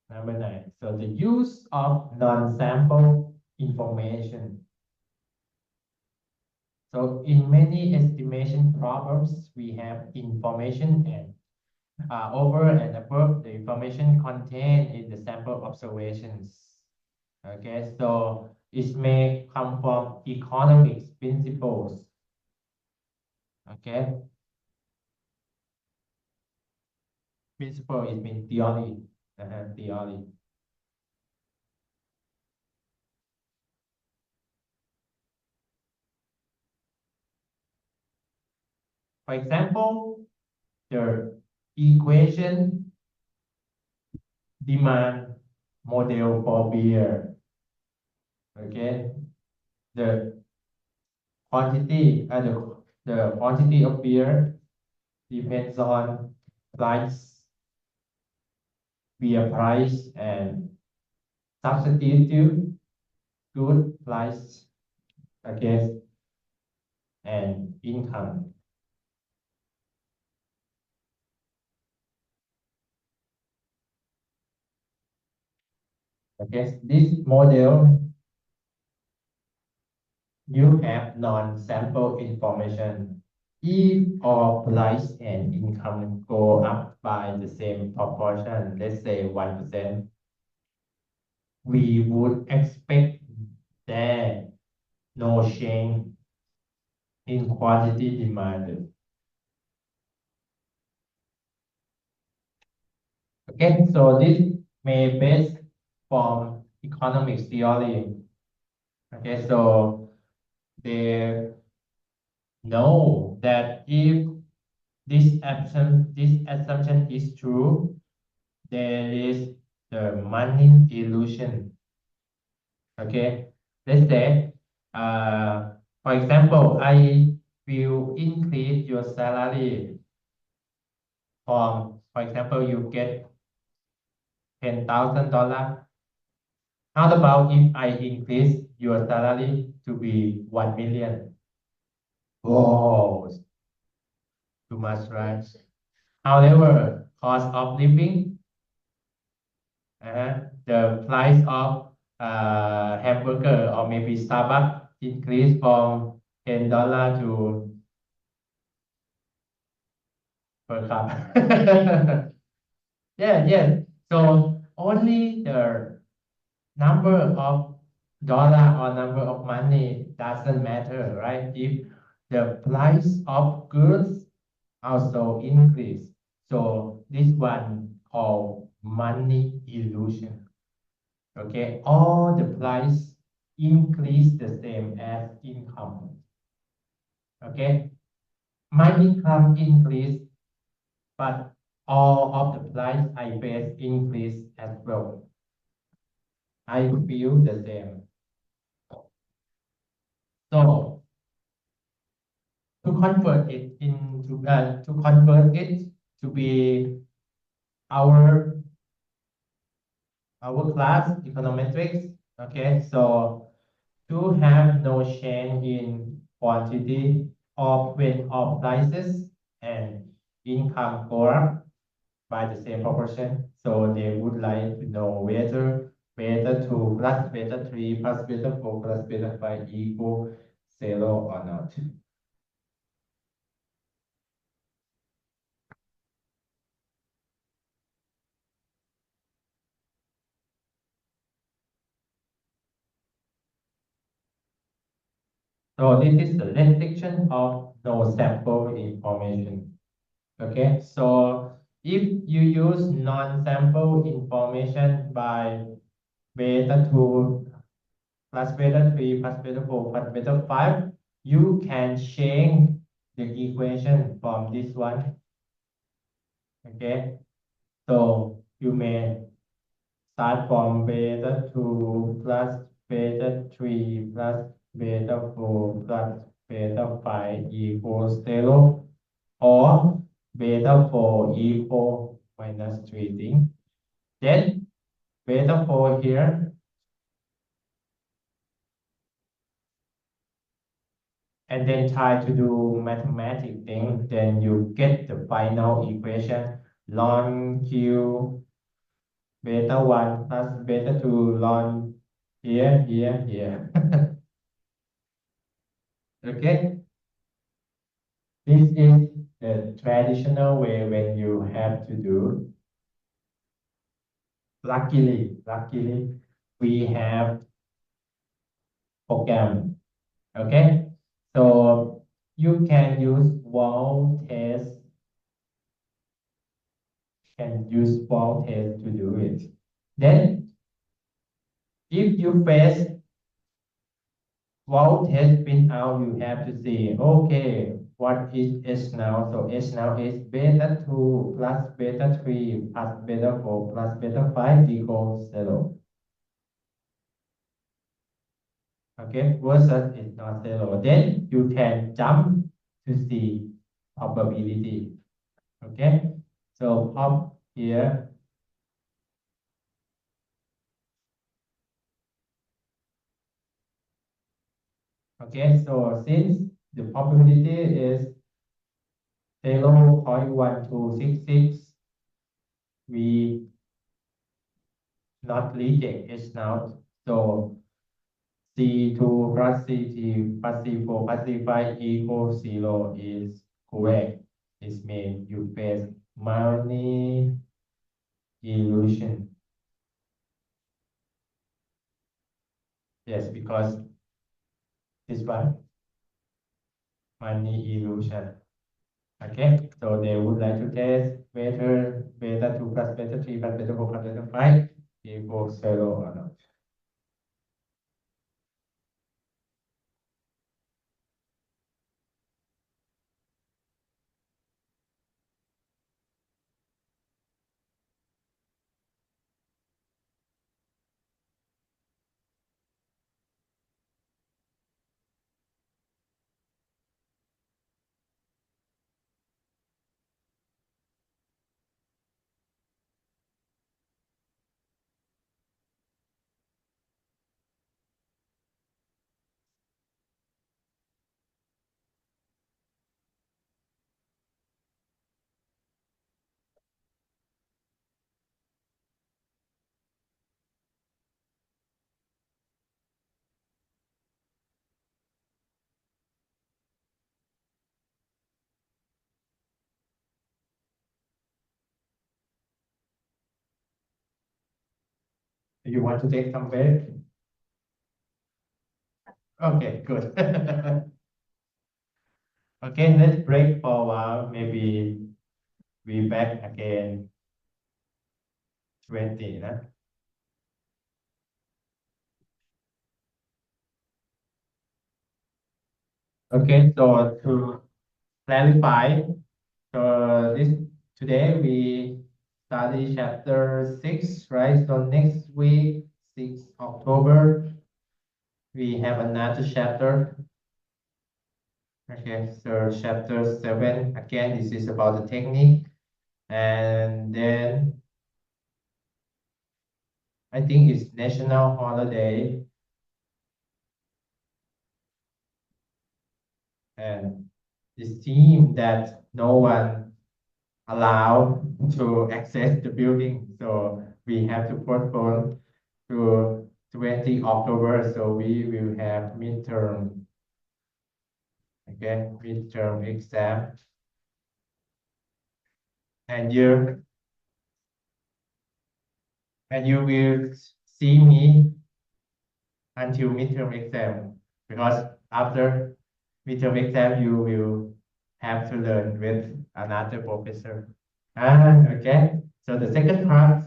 Number 9. So the use of non-sample information. So in many estimation problems, we have information and over and above the information contained in the sample observations. Okay, so it may come from economics principles. Okay, principle is mean theory. Theory. For example, the equation demand model for beer. Okay, the the quantity of beer depends on price, beer price, and substitute good price against and income. Okay, this model you have non-sample information. If all price and income go up by the same proportion, let's say 1%, we would expect there no change in quantity demanded. Okay, so this may based from economics theory. Okay, so they know that if this assumption is true, there is the money illusion. Okay, let's say, for example, I will increase your salary from, for example, you get $10,000. How about if I increase your salary to be 1 million? Whoa, too much, right? However, cost of living, the price of hamburger or maybe Starbucks increase from $10 to per cup. Yeah, yes. So only the number of dollar or number of money doesn't matter, right? If the price of goods also increase. So this one called money illusion. Okay, all the price increase the same as income. Okay, my income increase, but all of the price I pay increase as well. I feel the same. So to convert it to be our class econometrics. Okay, so to have no change in quantity of when all prices and income go up by the same proportion. So they would like to know whether beta 2 plus beta 3 plus beta 4 plus beta 5 equal 0 or not. So this is the restriction of no sample information. Okay, so If you use non-sample information by beta 2 plus beta 3 plus beta 4 plus beta 5, you can change the equation from this one. Okay, so you may start from beta 2 plus beta 3 plus beta 4 plus beta 5 equals 0, or beta 4 equal minus 3 thing. Then beta 4 here, and then try to do mathematical thing, then you get the final equation ln q beta 1 plus beta 2 ln here. Okay, this is the traditional way when you have to do. Luckily, we have program. Okay, so you can use wall test, to do it. Then, if you face wall test printout, you have to see, okay, what is S now? So S now is beta 2 plus beta 3 plus beta 4 plus beta 5 equals 0. Okay, versus is not 0. Then you can jump to see probability. Okay, so pop here. Okay, so since the probability is 0.1266, we not reject H now. So C2 plus C3 plus C4 plus C5 equals 0 is correct. This means you face Marni illusion. Yes, because this one, Marni illusion. Okay, so they would like to test whether beta 2 plus beta 3 plus beta 4 plus beta 5 equals 0 or not. You want to take some break? Okay, good. Okay, let's break for a while. Maybe we back again 20. Nah? Okay, so to clarify, so this today we study chapter 6, right? So next week, 6 October, we have another chapter. Okay, so chapter 7, again, this is about the technique. And then I think it's national holiday. And it seems that no one allowed to access the building. So we have to postpone to 20 October. So we will have midterm, again, midterm exam. And you will see me until midterm exam, because after midterm exam you will have to learn with another professor. Okay. So the second part,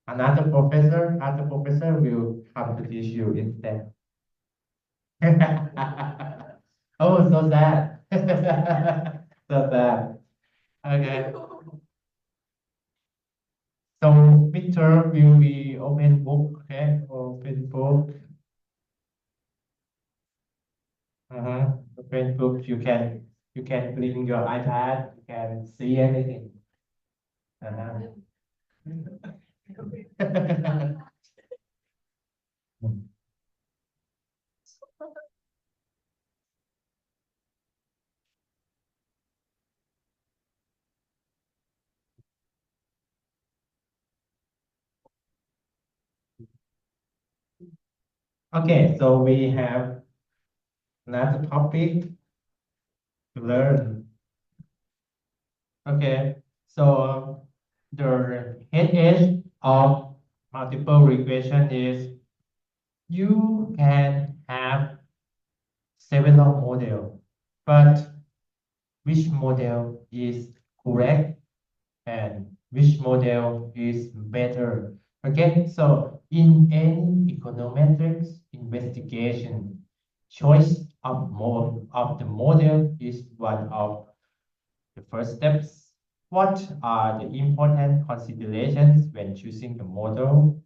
other professor will come to teach you instead. Oh, so sad. So sad. Okay. So midterm will be open book, okay? Open book. Open book. You can bring your iPad. You can see anything. Uh-huh. Okay, so we have another topic to learn. Okay, so the head edge of multiple regression is you can have several models, but which model is correct and which model is better? Okay, so in any econometrics investigation, choice of the model is one of the first steps. What are the important considerations when choosing the model?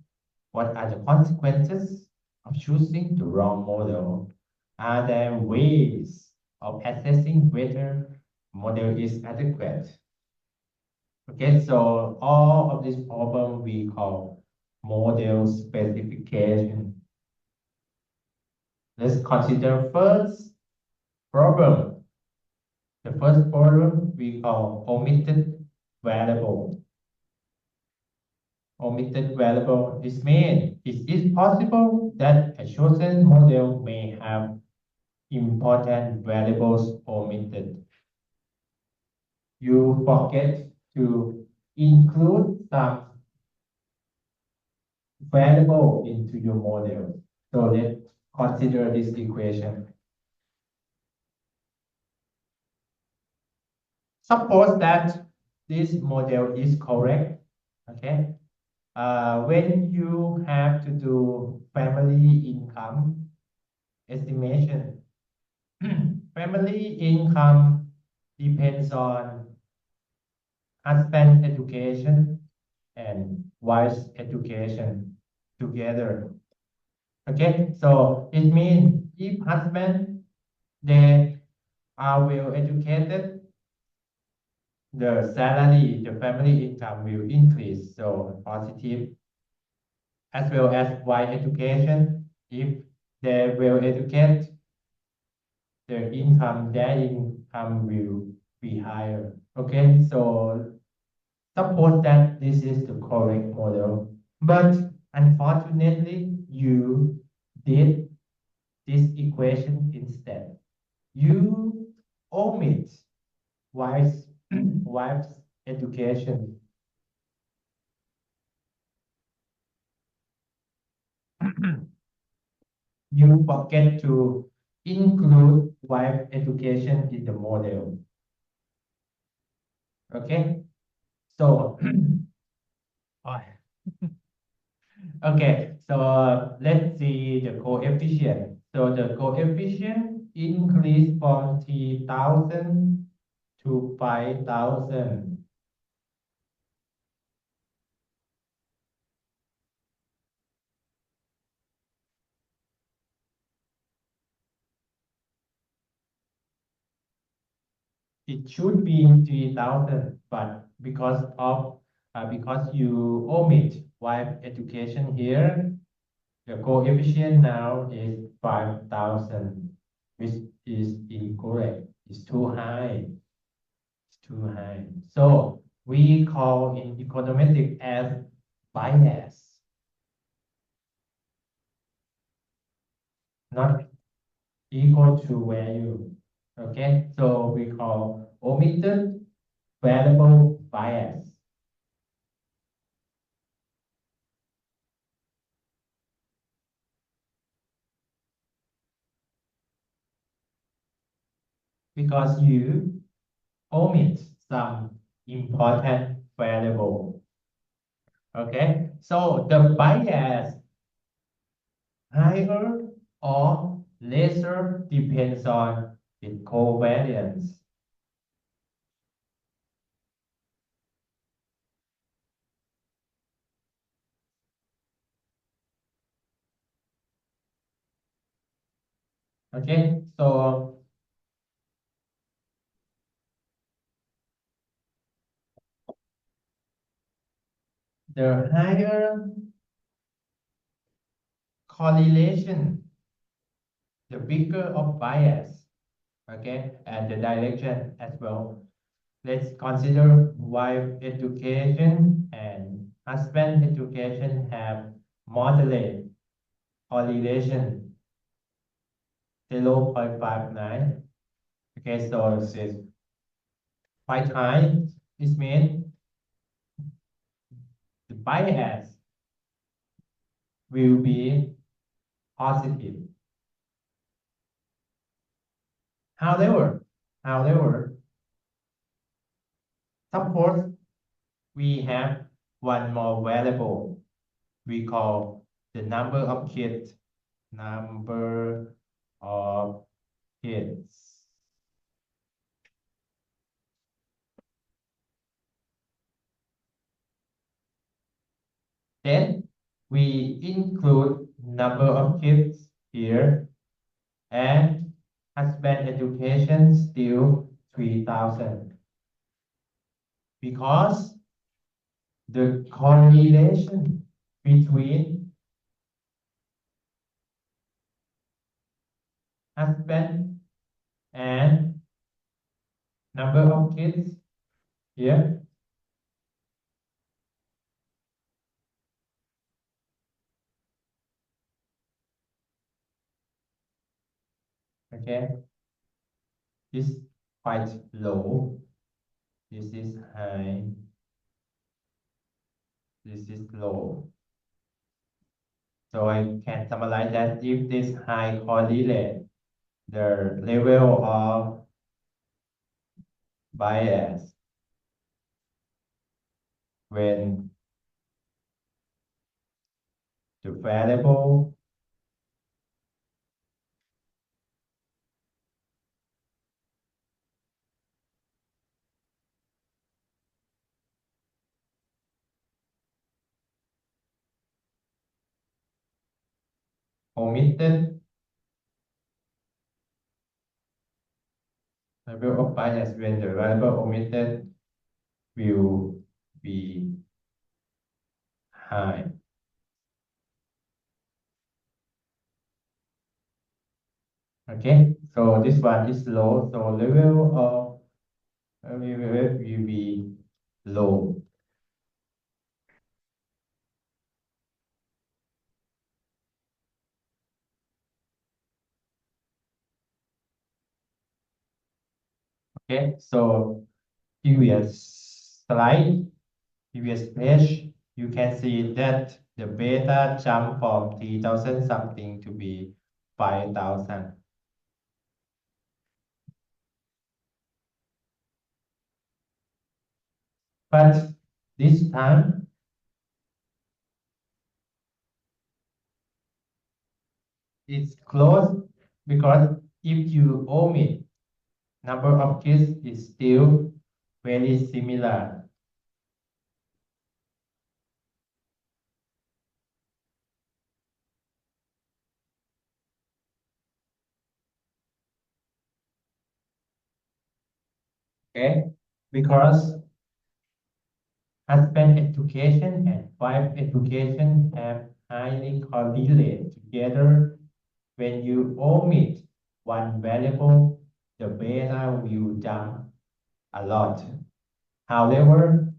What are the consequences of choosing the wrong model? Are there ways of assessing whether model is adequate? Okay, so all of this problem we call model specification. Let's consider first problem. The first problem we call omitted variable. Omitted variable is mean it is possible that a chosen model may have important variables omitted. You forget to include some variable into your model. So let's consider this equation. Suppose that this model is correct, okay? When you have to do family income estimation, family income depends on husband education and wife's education together. Okay, so it means if husband they are well educated, the salary, the family income will increase. So positive as well as wife education. If they will educate, their income will be higher. Okay, so suppose that this is the correct model, but unfortunately, you did this equation instead. You omit wife's wife's education. You forget to include wife education in the model. Okay, so okay, so let's see the coefficient. So the coefficient increase from 3,000 to 5,000 it should be 3,000, but because you omit wife education here, the coefficient now is 5,000, which is incorrect. It's too high. It's too high. So we call in econometrics as bias, not equal to value. Okay, so we call omitted variable bias because you omit some important variable. Okay, so the bias higher or lesser depends on its covariance. Okay, so the higher correlation, the bigger of bias, okay, and the direction as well. Let's consider wife education and husband education have moderate correlation 0.59. Okay, so it's quite high. This means the bias will be positive. However, suppose we have one more variable we call the number of kids. Number of kids. Then we include number of kids here and husband education still 3,000 because the correlation between husband and number of kids here, okay, is quite low. This is high. This is low. So I can summarize that if this high correlate, the level of bias when the variable omitted, level of bias when the variable omitted will be high. Okay, so this one is low, so level of will be low. Okay, so previous slide, previous page, you can see that the beta jump from 3,000 something to be 5,000. But this time, it's close because if you omit, number of kids is still very similar. Okay, because husband education and wife education have highly correlated together. When you omit one variable, the beta will jump a lot. However,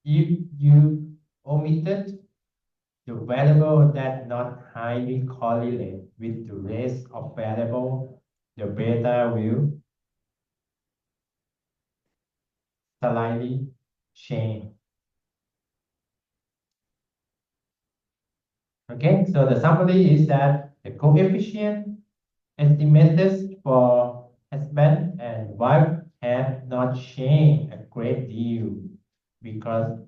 if you omitted the variable that not highly correlate with the rest of variable, the beta will slightly change. Okay, so the summary is that the coefficient estimated for husband and wife have not changed a great deal because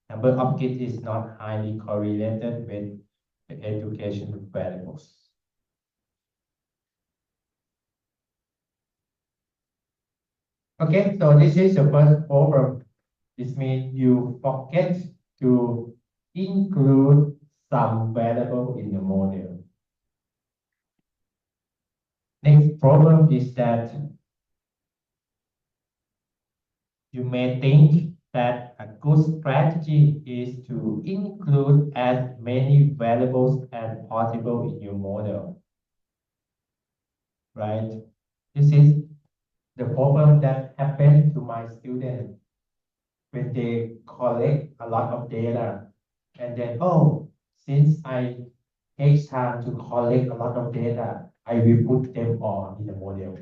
number of kids is not highly correlated with the education variables. Okay, so this is the first problem. This means you forget to include some variable in the model. Next problem is that you may think that a good strategy is to include as many variables as possible in your model, right? This is the problem that happened to my students when they collect a lot of data and then, oh, since I take time to collect a lot of data, I will put them all in the model.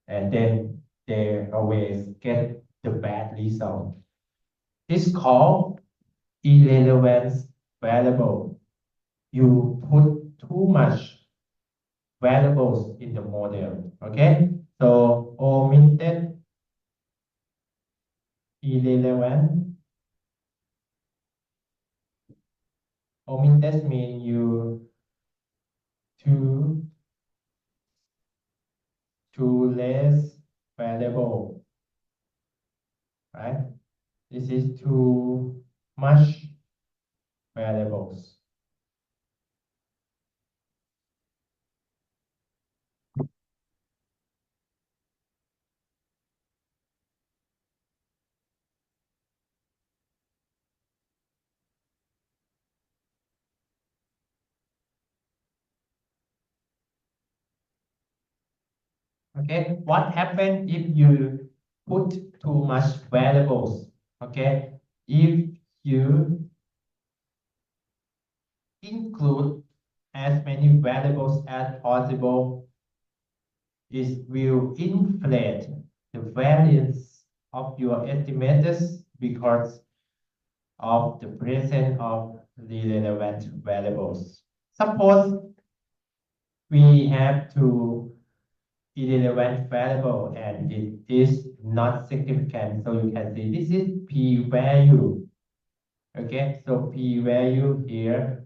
And then they always get the bad result. This called irrelevance variable. You put too much variables in the model. Okay, so omitted irrelevant. Omitted mean you too less variable, right? This is too much variables. Okay, what happens if you put too much variables? Okay, if you include as many variables as possible, it will inflate the variance of your estimates because of the presence of the relevant variables. Suppose we have two irrelevant variable and it is not significant. So you can see this is p-value. Okay, so p-value here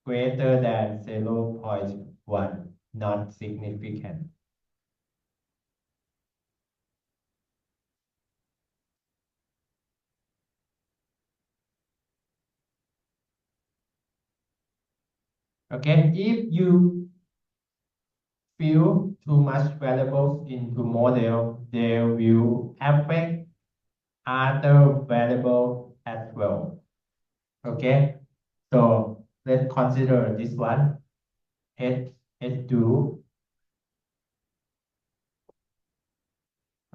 greater than 0.1, not significant. Okay, if you fill too much variables into model, they will affect other variable as well. Okay, so let's consider this one. H2.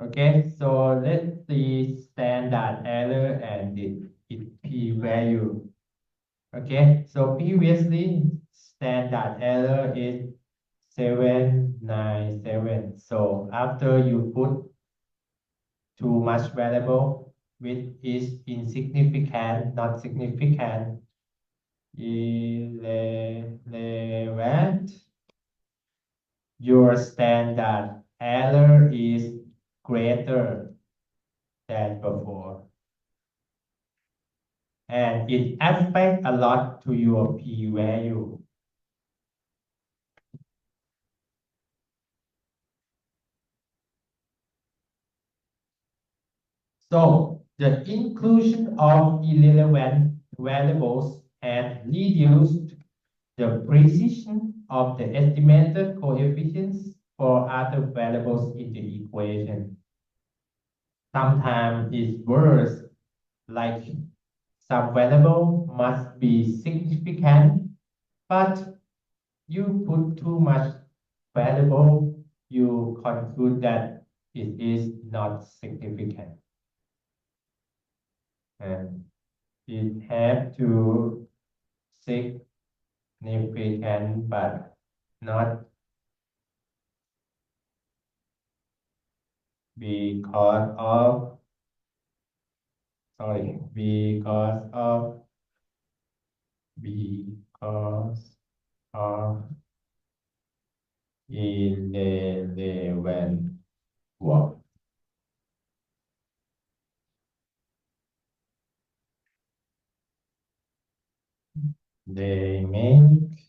Okay, so let's see standard error and its p-value. Okay, so previously standard error is 797. So after you put too much variable, which is insignificant, not significant, irrelevant, your standard error is greater than before. And it affects a lot to your p-value. So the inclusion of irrelevant variables has reduced the precision of the estimated coefficients for other variables in the equation. Sometimes it's worse, like some variable must be significant, but you put too much variable, you conclude that it is not significant. And it have to significant but not because of because of Irrelevant work. They make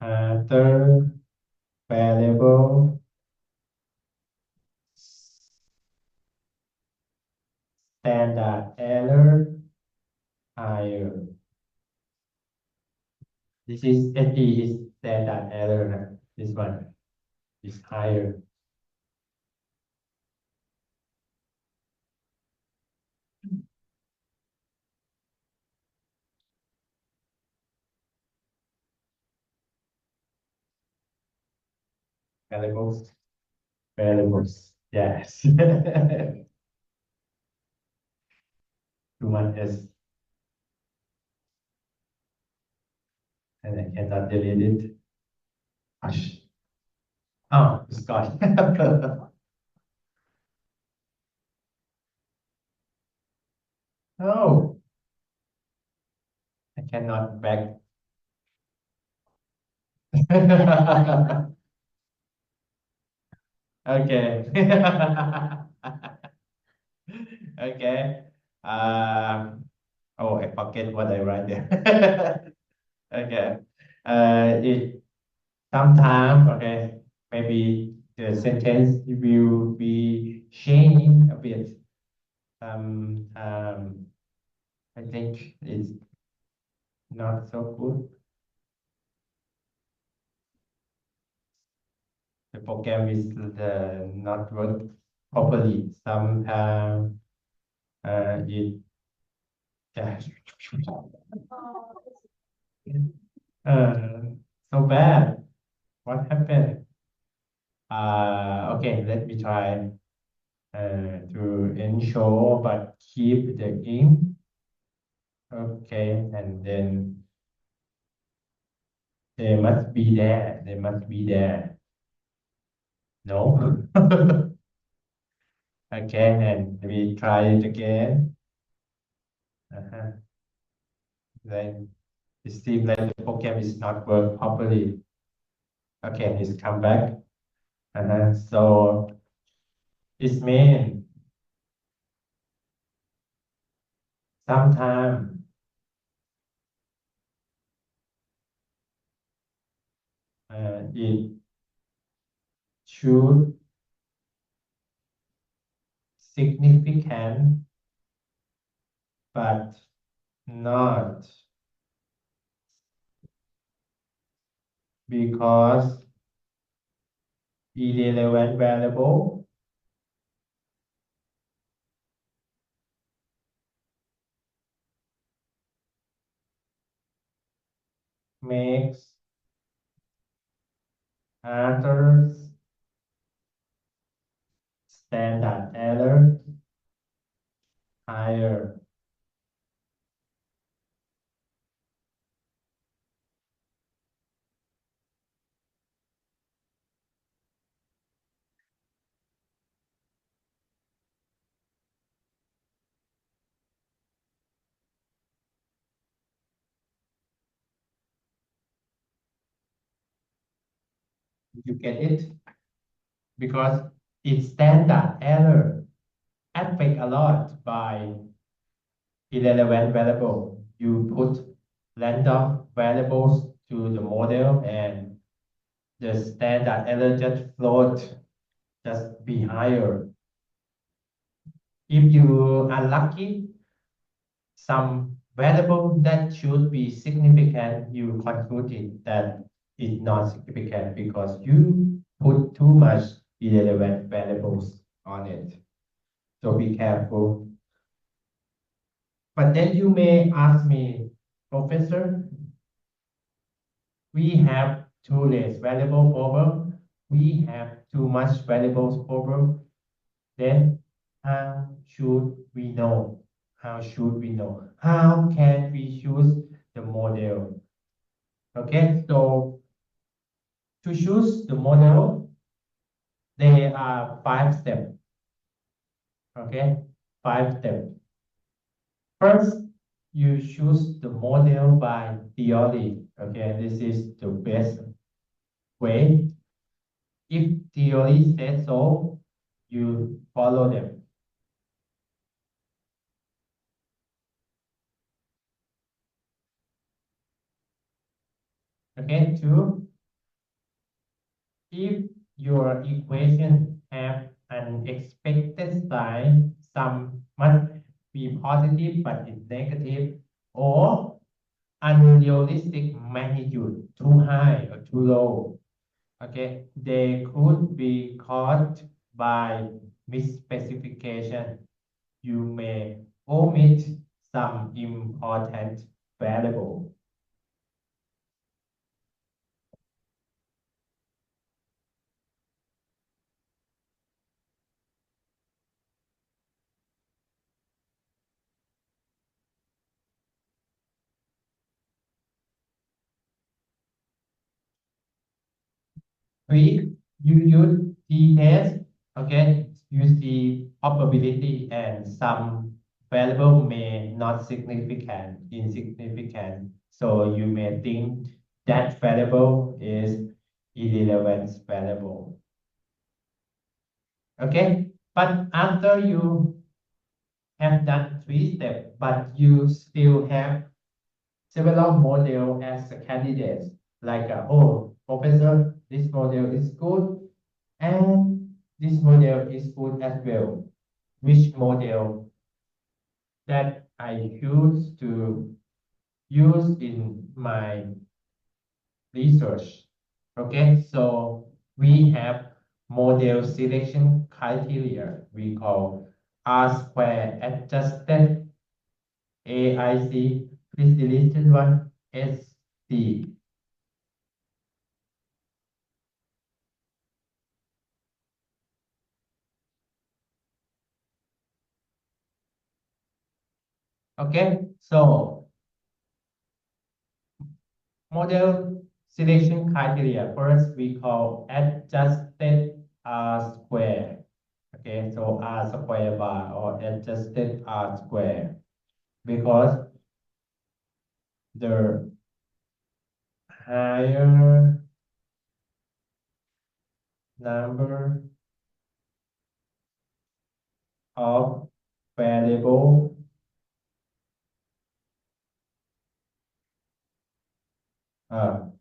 other variable standard error higher. This is SE is standard error. This one is higher. Variables. Variables. Yes. Too much S. And I cannot delete it. Hush. Oh, it's gone. No, I cannot back. Okay. Okay. Oh, I forget what I write there. Okay. It sometimes, okay, maybe the sentence will be changing a bit. I think it's not so good. The program is not work properly. Sometimes it uh, so bad. What happened? Okay, let me try to ensure but keep the ink. Okay, and then they must be there. They must be there. No. Okay, and we try it again. Uh-huh. Then it seems like the program is not work properly. Okay, it's come back. So it means sometimes it should significant but not because irrelevant variable makes others standard error higher. You get it? Because its standard error affect a lot by irrelevant variable. You put random variables to the model and the standard error just float, just be higher. If you are lucky, some variable that should be significant, you concluded that it's not significant because you put too much irrelevant variables on it. So be careful. But then you may ask me, Professor, we have too less variable problem. We have too much variables problem. Then how should we know? How should we know? How can we choose the model? Okay, so to choose the model, there are 5 steps. Okay, 5 steps. First, you choose the model by theory. Okay, this is the best way. If theory says so, you follow them. Okay, two, if your equation have an expected sign, some must be positive but it's negative, or unrealistic magnitude, too high or too low. Okay, they could be caused by misspecification. You may omit some important variable. Three, you use t-test. Okay, you see probability and some variable may not significant, insignificant. So you may think that variable is irrelevant variable. Okay, but after you have done three steps, but you still have several model as a candidate, like, oh, professor, this model is good, and this model is good as well. Which model that I choose to use in my research? Okay, so we have model selection criteria we call R square adjusted AIC. Please delete this one, SC. Okay, so model selection criteria. First, we call adjusted R square. Okay, so R square bar or adjusted R square, because the higher number of variable,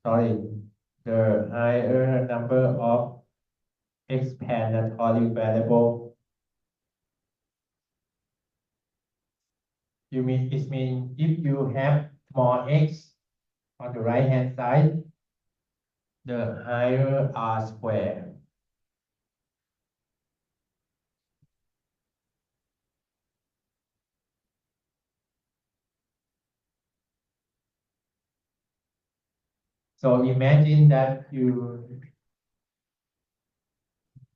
sorry, the higher number of explanatory variable, it means if you have more x on the right hand side, the higher R square. So imagine that do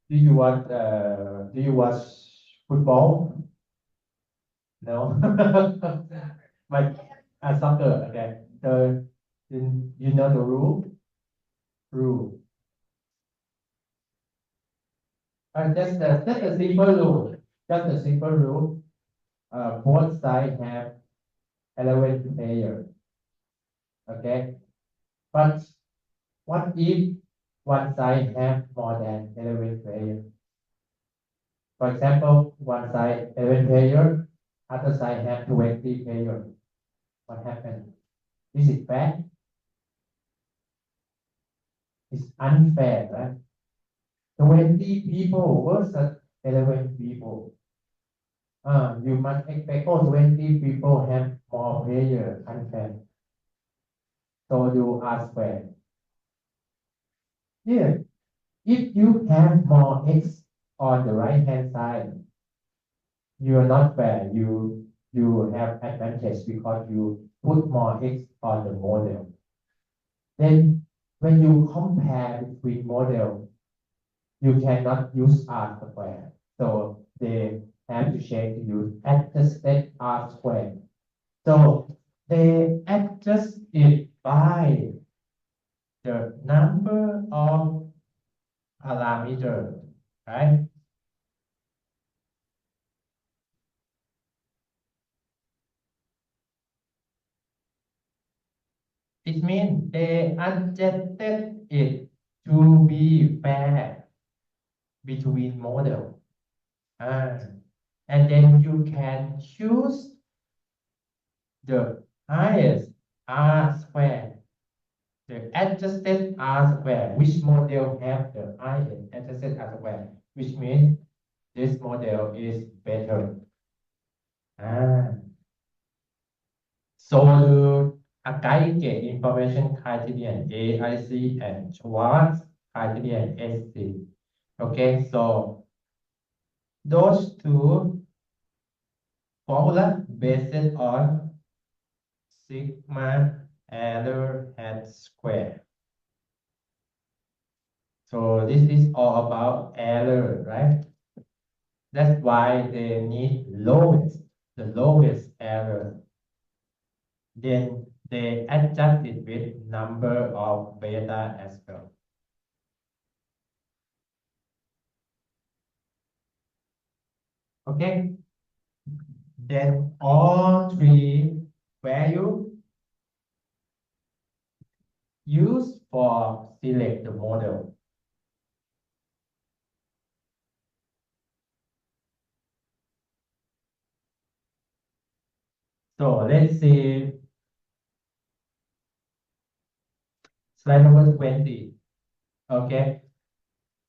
you watch football? No. But soccer, okay. So you know the rule. Just a simple rule. Just a simple rule. Both sides have 11 players. Okay. But what if one side have more than 11 players? For example, one side 11 players, other side have 20 players. What happened? Is it fair? It's unfair, right? 20 people versus 11 people. You must expect, oh, 20 people have more players, unfair. So you ask fair. Yeah, if you have more X on the right hand side, you are not fair. You have advantage because you put more X on the model. Then when you compare between model, you cannot use R square. So they have to change to use adjusted R square. So they adjust it by the number of parameter, right? It means they adjusted it to be fair between model. Ah, and then you can choose the highest R square, the adjusted R square, which model have the highest adjusted R square, which means this model is better. Ah, so the aggregate information criterion AIC and Schwartz criterion SC. Okay, so those two formula based on sigma error hat square. So this is all about error, right? That's why they need the lowest error. Then they adjust it with number of beta as well. Okay. Then all three value used for select the model. So let's see slide number 20. Okay.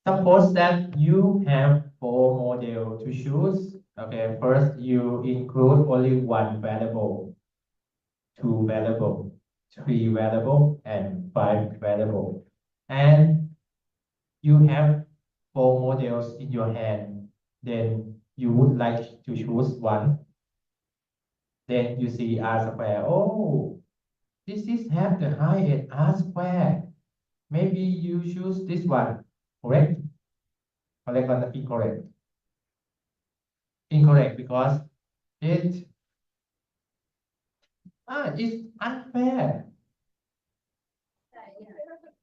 Suppose that you have four models to choose. Okay, first you include only one variable, two variable, three variable, and five variable. And you have four models in your hand. Then you would like to choose one. Then you see R square. Oh, this is have the highest R square. Maybe you choose this one. Correct? Correct or incorrect? Incorrect because it it's unfair.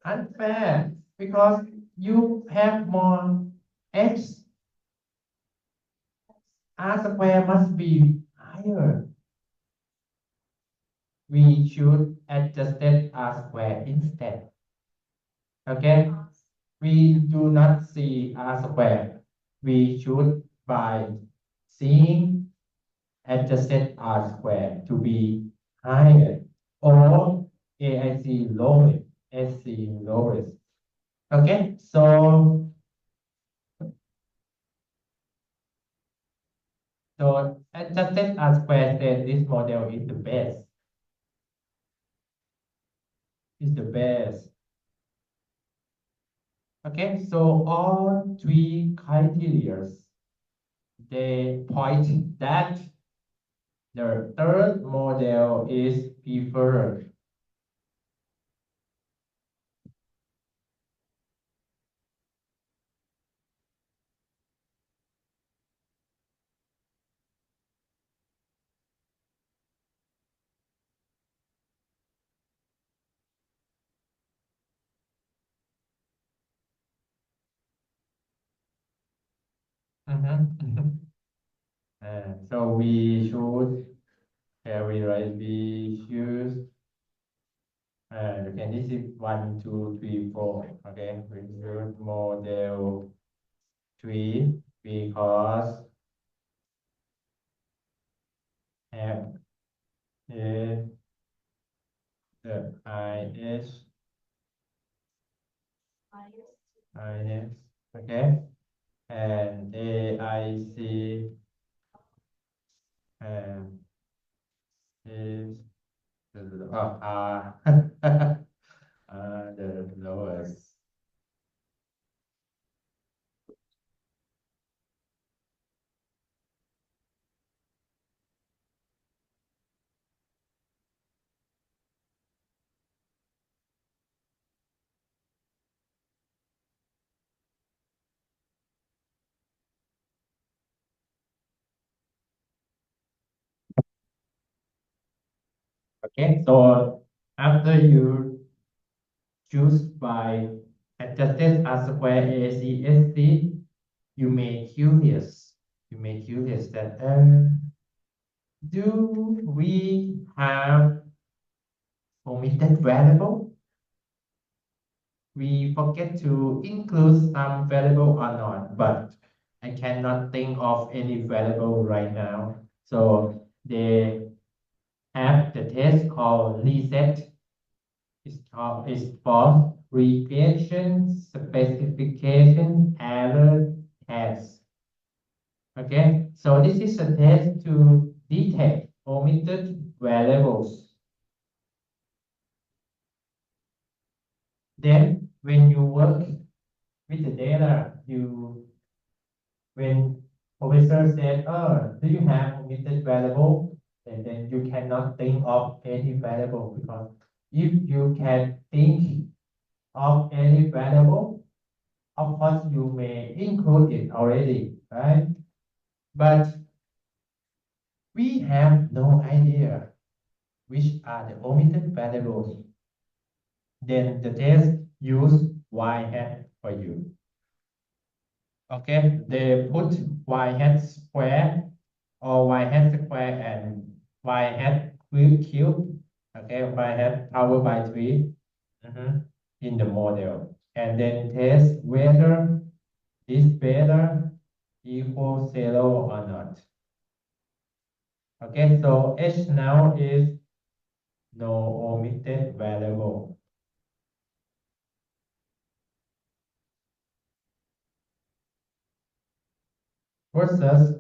Unfair because you have more x. R square must be higher. We should adjust it R square instead. Okay? We do not see R square. We should by seeing adjusted R square to be higher or AIC lowest, SC lowest. Okay, so adjusted R square said this model is the best. Is the best. Okay, so all three criteria they point that the third model is preferred. Mhm. So we should we write we choose okay, this is 1, 2, 3, 4. Okay, we choose model 3 because have is the highest okay, and AIC and is the the lowest. Okay, so after you choose by adjusted R square ACSC, you may curious. You may curious that do we have omitted variable. We forget to include some variable or not, but I cannot think of any variable right now. So they have the test called reset. It's for regression specification error test. Okay, so this is a test to detect omitted variables. Then when you work with the data, when professor said, oh, do you have omitted variable? And then you cannot think of any variable, because if you can think of any variable, of course you may include it already, right? But we have no idea which are the omitted variables. Then the test use y hat for you. Okay, they put y hat square or y hat square and y hat cube. Okay, y hat power by 3 in the model, and then test whether this beta equals 0 or not. Okay, so H now is no omitted variable versus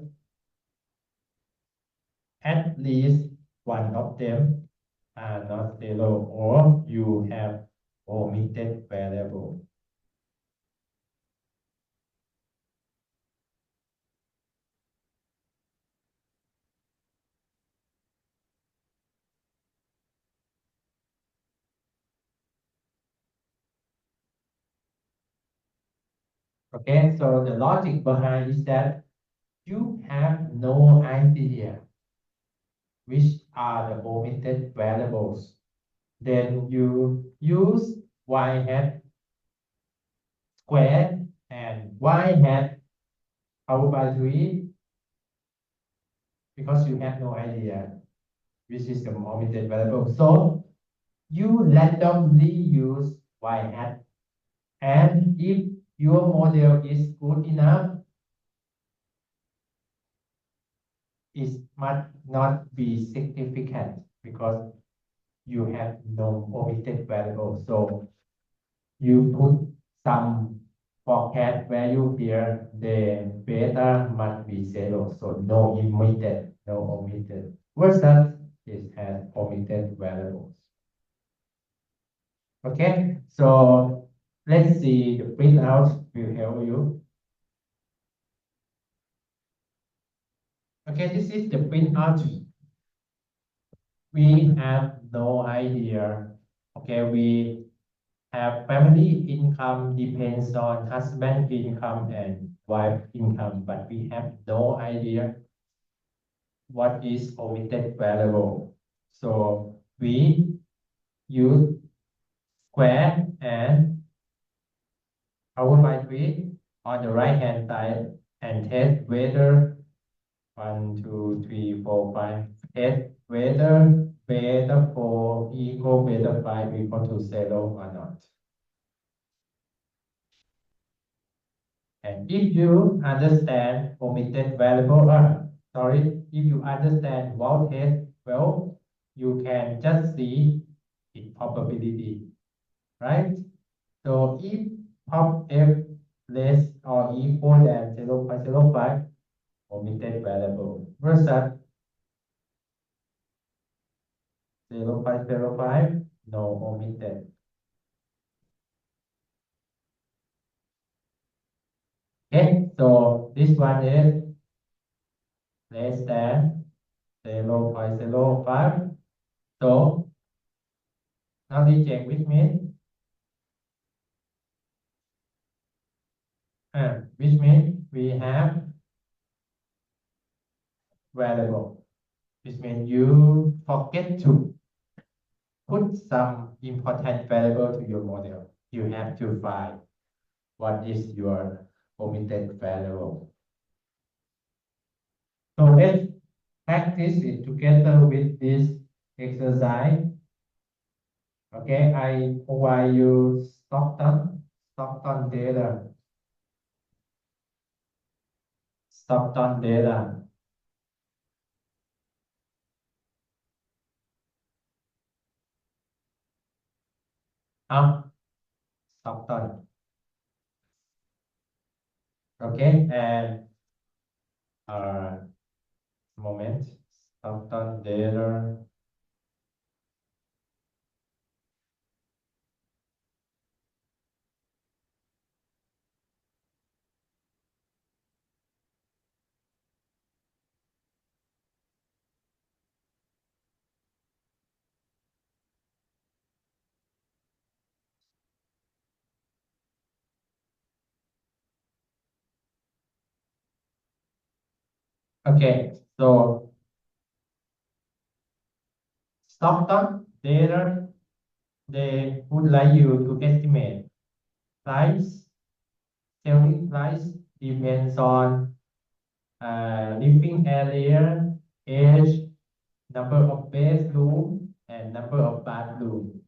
at least one of them are not 0 or you have omitted variable. Okay, so the logic behind is that you have no idea which are the omitted variables. Then you use y hat squared and y hat power by 3 because you have no idea which is the omitted variable. So you randomly use y hat, and if your model is good enough, it must not be significant because you have no omitted variable. So you put some forecast value here, the beta must be 0. So no omitted, no omitted. Versus it has omitted variables. Okay, so let's see the printout will help you. Okay, this is the printout. We have no idea. Okay, we have family income depends on husband income and wife income, but we have no idea what is omitted variable. So we use square and power by 3 on the right hand side and test whether 1, 2, 3, 4, 5. Test whether beta 4 equal beta 5 equal to 0 or not. And if you understand omitted variable, sorry, if you understand wall test well, you can just see its probability, right? So if pop f less or equal than 0.05, omitted variable versus 0.05, no omitted. Okay, so this one is less than 0.05. So now we check with me, which means we have variable, which means you forget to put some important variable to your model. You have to find what is your omitted variable. So let's practice it together with this exercise. Okay, I provide you Stockton data. Stockton data. Stockton. Okay, and uh, moment. Stockton data. Okay, so Stockton data, they would like you to estimate price, selling price depends on living area, age, number of bedroom, and number of bathroom.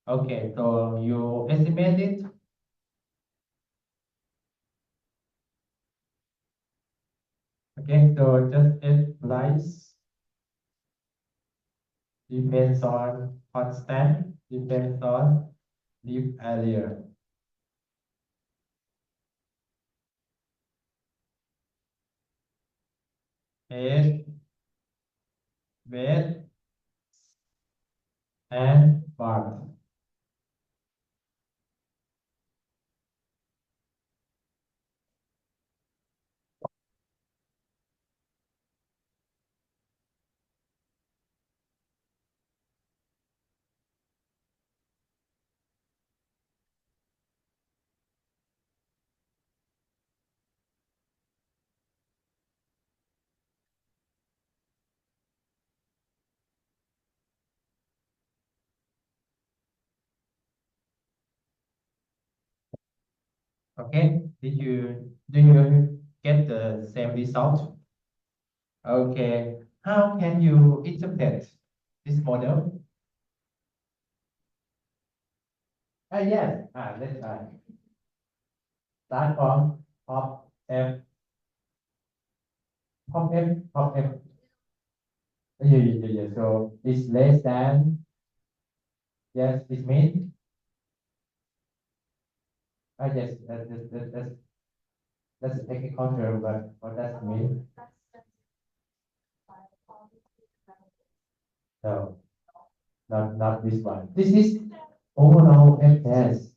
Okay, so you estimate it. Okay, so just add price depends on constant, depends on live area. Age, weight, and bath. Okay, do you get the same result? Okay, how can you interpret this model? Yes, let's start from top F, top F, top F. Yeah. So it's less than, yes, it means, yes, that's a technical term, but what does it mean? No, not this one. This is overall FS.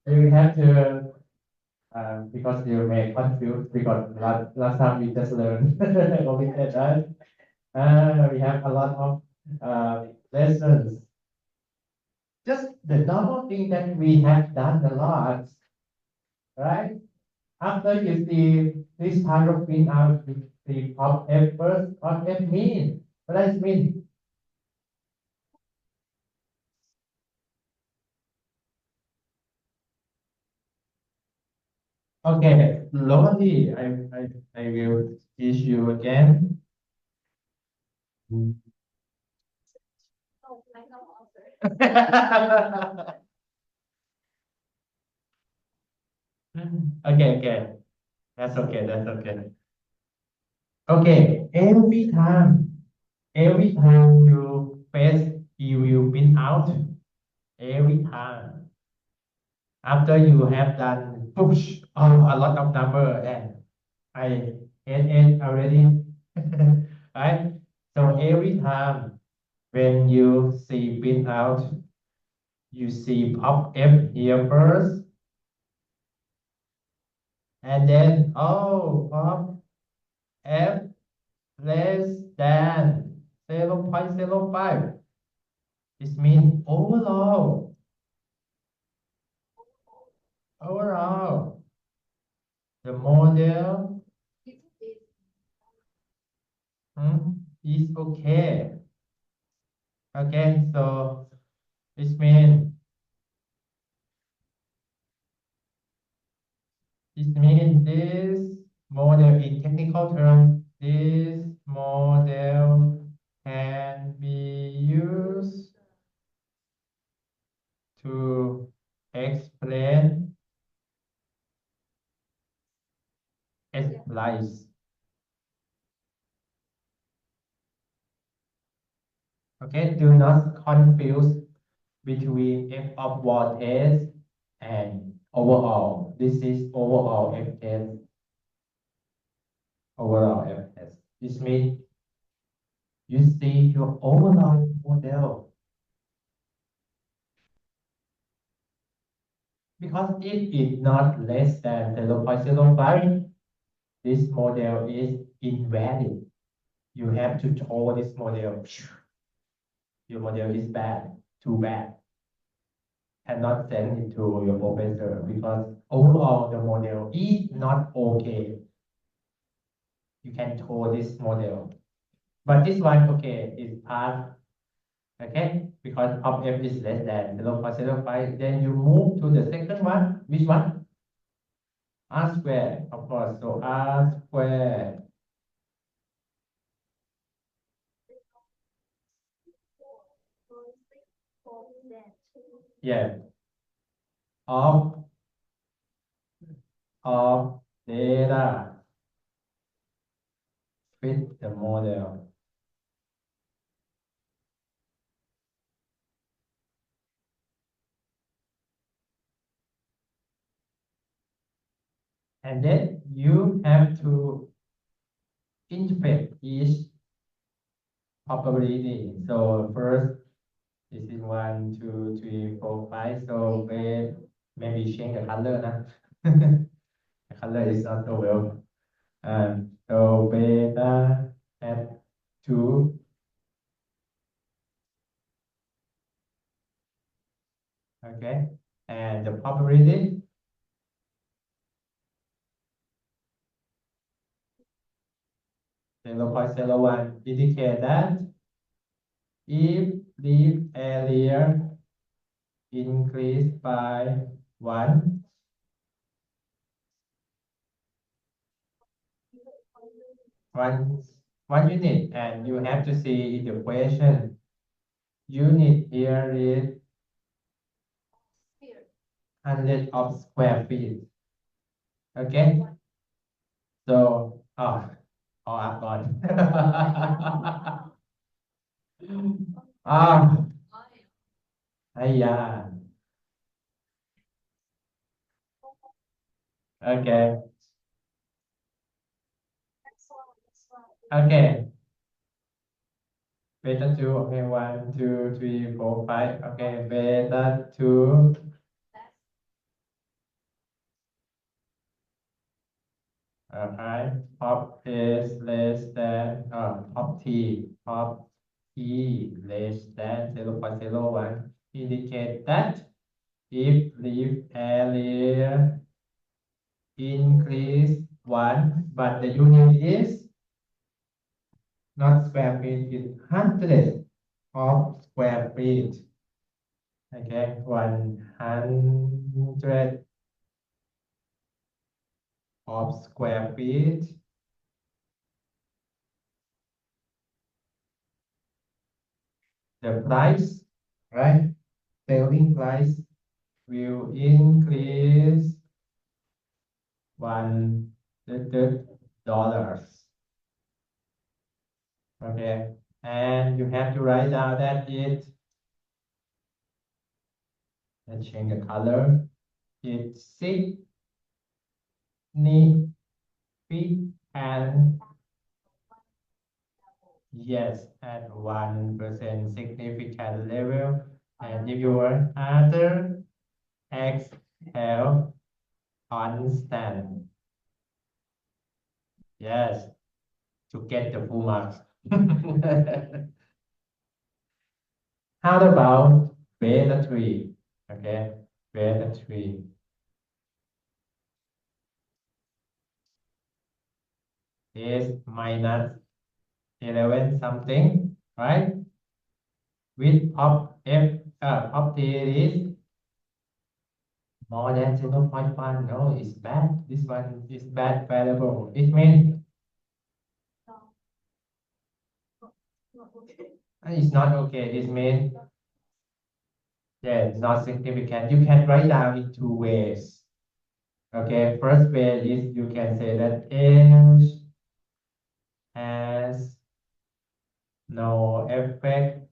You have to, because you may confuse, because last time we just learned only that, right? We have a lot of lessons. Just the normal thing that we have done a lot, right? After you see this kind of thing out, you see of F first, what F mean? What does it mean? Okay, slowly, I will teach you again. Oh, I know answer. Okay, that's okay, that's okay. Okay, every time you face, you will win out. Every time. After you have done push a lot of number and I hate already. Right? So every time when you see win out, you see pop F here first, and then pop F less than 0.05. This means overall, the model is okay. Okay, so this means this model in technical terms, this model can be to explain splice. Okay, do not confuse between f of voltage and overall. This is overall f test. Overall f test. This means you see your overall model. Because if it's not less than 0.05, this model is invalid. You have to throw this model. Your model is bad, too bad. Cannot send it to your professor because overall the model is not okay. You can throw this model. But this one, okay, is part, okay, because of f is less than 0.05. Then you move to the second one. Which one? R squared, of course. So R squared, yeah, of data fit the model. And then you have to interpret each probability. So first, this is 1, 2, 3, 4, 5. So maybe change the color now. The color is not so well. So beta at 2, okay. And the probability 0.01 indicate that if leaf area increase by 1, 1, 1 unit, and you have to see in the question, unit here is 100 of square feet. Okay, so I've gone. Ah, yeah. Okay, okay. Beta 2, okay, 1, 2, 3, 4, 5. Okay, beta 2. Okay, pop is less than pop t less than 0.01 indicate that if leaf area increase 1, but the unit is not square feet, it's 100 of square feet. Okay, 100 of square feet. The price, right? Selling price will increase $100. Okay, and you have to write down that it. Let's change the color. It's significant. Yes, at 1% significant level. And if your answer X have constant. Yes, to get the full marks. How about beta 3? Okay, beta 3 is minus 11 something, right? With pop t is more than 0.1. No, it's bad. This one is bad variable. It means it's not okay. It means Yeah, not significant. You can write down in two ways. Okay, first way is you can say that age has no effect,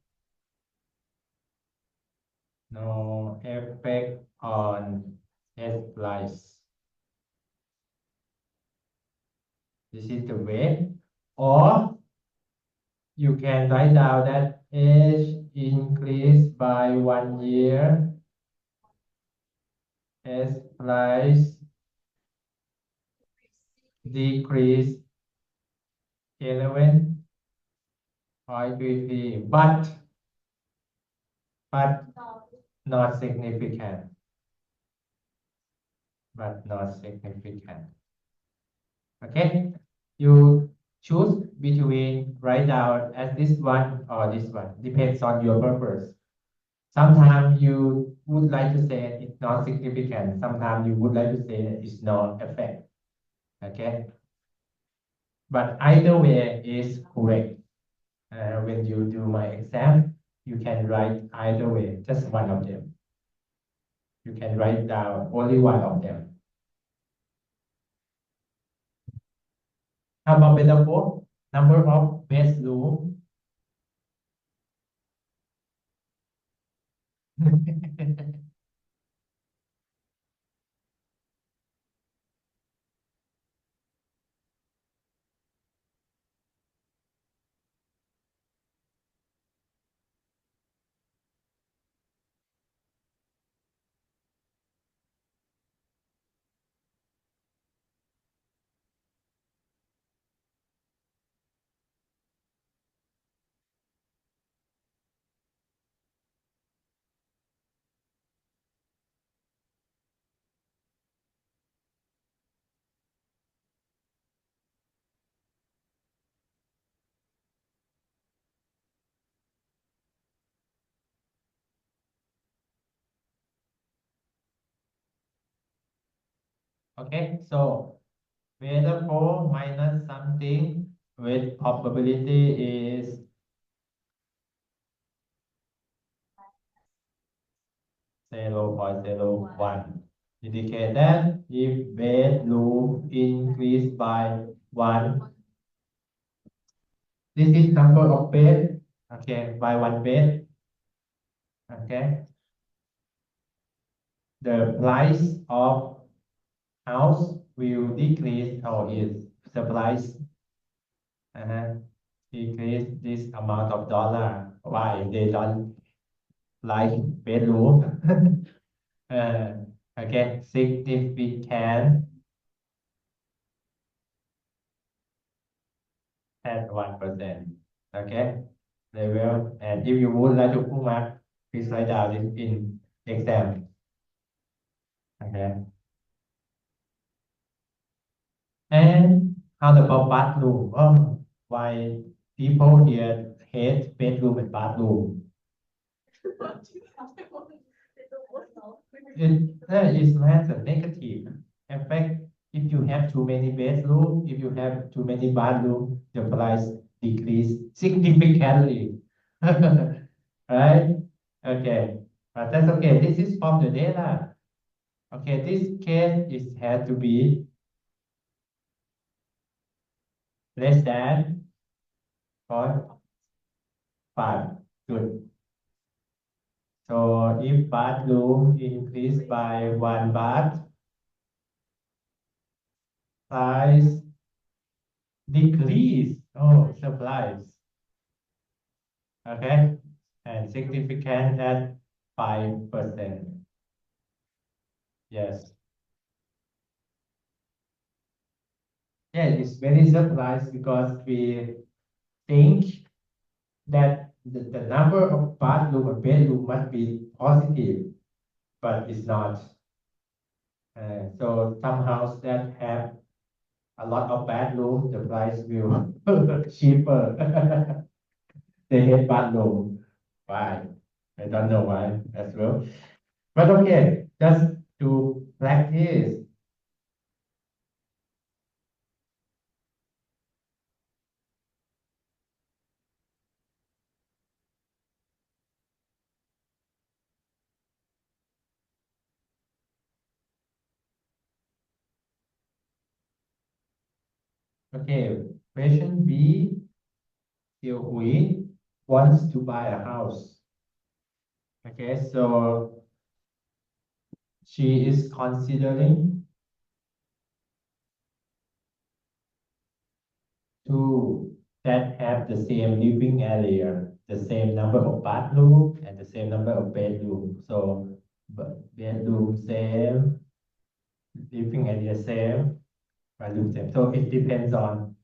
no effect on S price. This is the way. Or you can write down that age increased by 1 year, S price decreased 11.33, but No. not significant, but not significant. Okay, you choose between write down as this one or this one, depends on your purpose. Sometimes you would like to say it's not significant. Sometimes you would like to say it's not effect. Okay, but either way is correct. When you do my exam, you can write either way, just one of them. You can write down only one of them. How about metaphor? Number of bedroom. Okay, so metaphor minus something with probability is 0.01. Indicate that if bedroom increase by 1, this is number of bed, okay, by 1 bed, okay. The price of house will decrease or is the price decrease this amount of dollar. Why? They don't like bedroom. uh, okay, significant at 1%. Okay, they will. And if you would like to put mark, please write down it in exam. Okay. And how about bathroom? Why people here hate bedroom and bathroom? It has a negative effect. If you have too many bedrooms, if you have too many bathrooms, the price decrease significantly. Right? Okay. But that's okay. This is from the data. Okay, this case is had to be less than 0.5. Good. So if bathroom increase by 1 baht, price decrease. Oh, surprise. Okay, and significant at 5%. Yes. Yeah, it's very surprised because we think that the number of bathroom or bedroom must be positive, but it's not. So some houses that have a lot of bedroom, the price will cheaper. They hate bathroom. Why? I don't know why as well. But okay, just to practice. Okay, question B. Kiều Hui wants to buy a house. Okay, so she is considering two that have the same living area, the same number of bathroom and the same number of bedroom. So bedroom same, living area same, bathroom same. So it depends on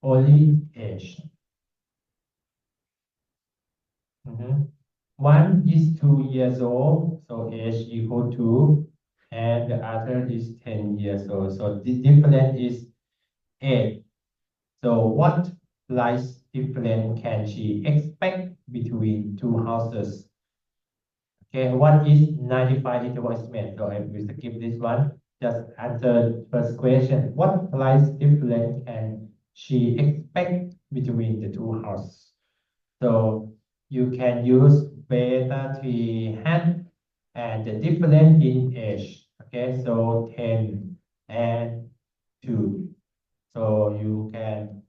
only age. Mhm. One is 2 years old, so age equal to, and the other is 10 years old. So the difference is 8. So what price difference can she expect between two houses? Okay, what is 95 interval estimate? So I will skip this one. Just answer first question. What price difference can she expect between the two houses? So you can use beta 3 hat and the difference in age. Okay, so 10 and 2. So you can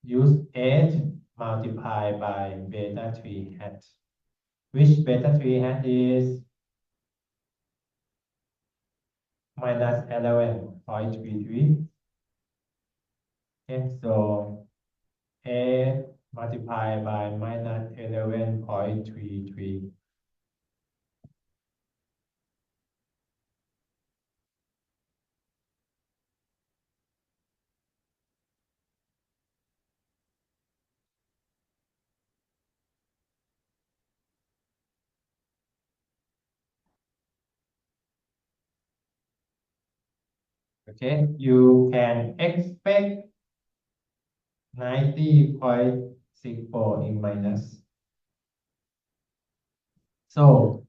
use 8 multiplied by beta 3 hat, which beta 3 hat is minus 11.33. Okay, so 8 multiplied by minus 11.33. Okay, you can expect 90.64 in minus. So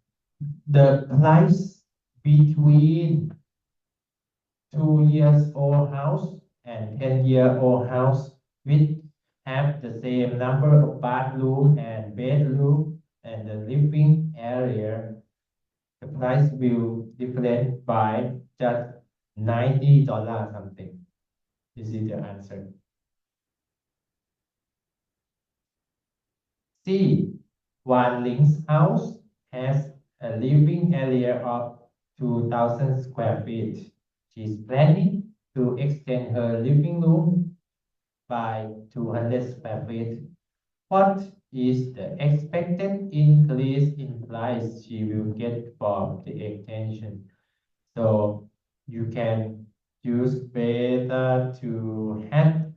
the price between 2 years old house and 10-year-old house which have the same number of bathroom and bedroom and the living area, the price will different by just $90 something. This is the answer. C. One Link's house has a living area of 2,000 square feet. She's planning to extend her living room by 200 square feet. What is the expected increase in price she will get from the extension? So you can use beta to hat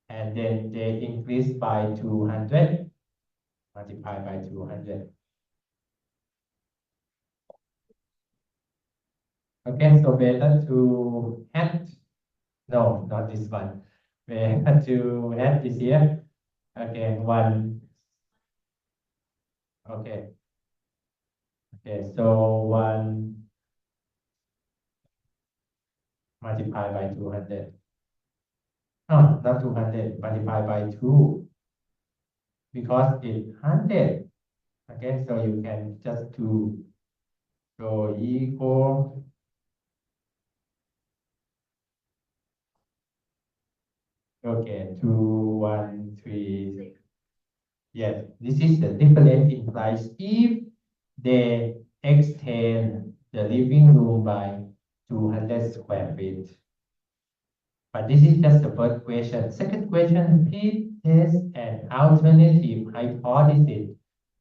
and then they increase by 200 multiplied by 200. Okay, so beta to hat. No, not this one. Beta to hat is here. Okay, one. Okay, okay, so one multiplied by 200. No, not 200, multiplied by 2 because it's 100. Okay, so you can just do so equal. Okay, 2, 1, 3. Yes, this is the difference in price if they extend the living room by 200 square feet. But this is just the first question. Second question, please test an alternative hypothesis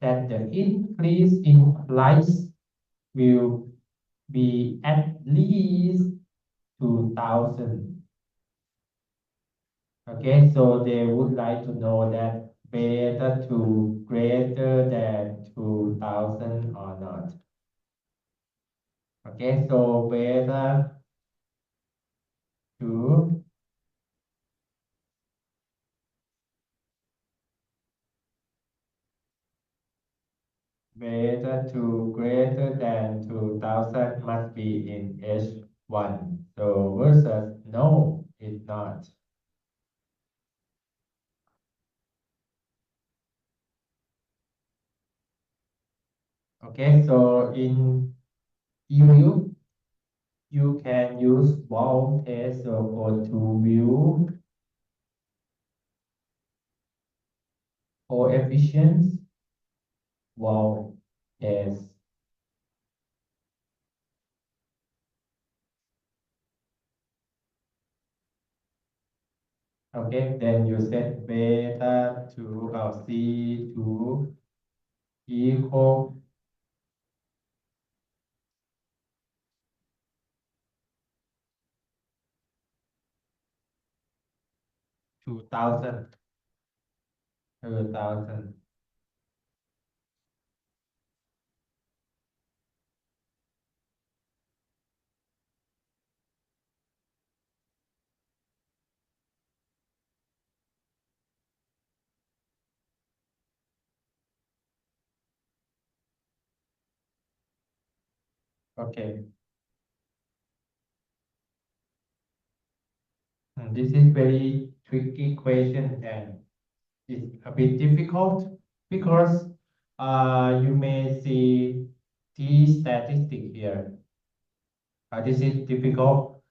that the increase in price will be at least 2,000. Okay, so they would like to know that beta to greater than 2,000 or not. Okay, so to beta to greater than 2,000 must be in H1. So versus no, it's not. Okay, so in EU, you can use wall test or go to view coefficients, wall test. Okay, then you set beta to C to equal 2000. 2000. Okay. This is very tricky question and it's a bit difficult because you may see T statistic here. This is difficult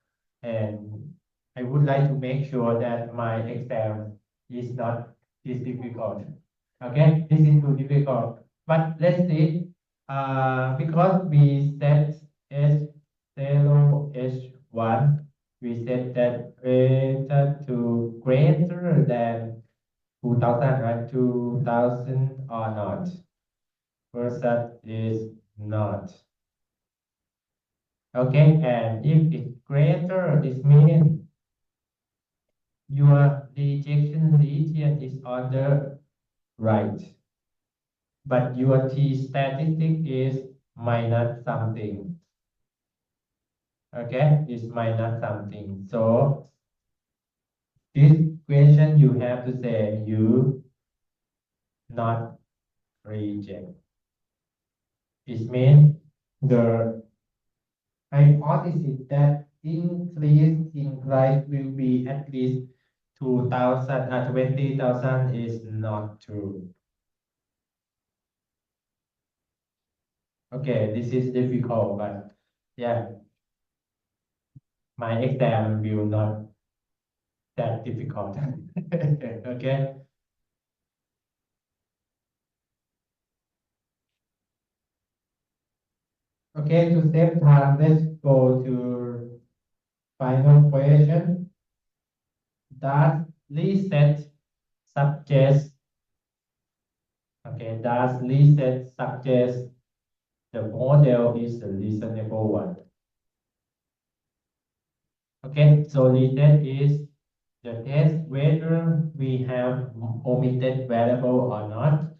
and I would like to make sure that my exam is not this difficult. Okay, this is too difficult. But let's see. Because we set S0 H1, we set that greater to greater than 2000, right? 2000 or not. Versus is not. Okay, and if it's greater, this means your rejection region is on the right, but your T statistic is minus something. Okay, is minus something. So this question you have to say you not reject. It means the hypothesis that increase in price will be at least 2000 20,000 is not true. Okay, this is difficult, but yeah, my exam will not that difficult. Okay. Okay, to save time, let's go to final question. Does reset suggest, does reset suggest the model is a reasonable one? Okay, so reset is the test whether we have omitted variable or not.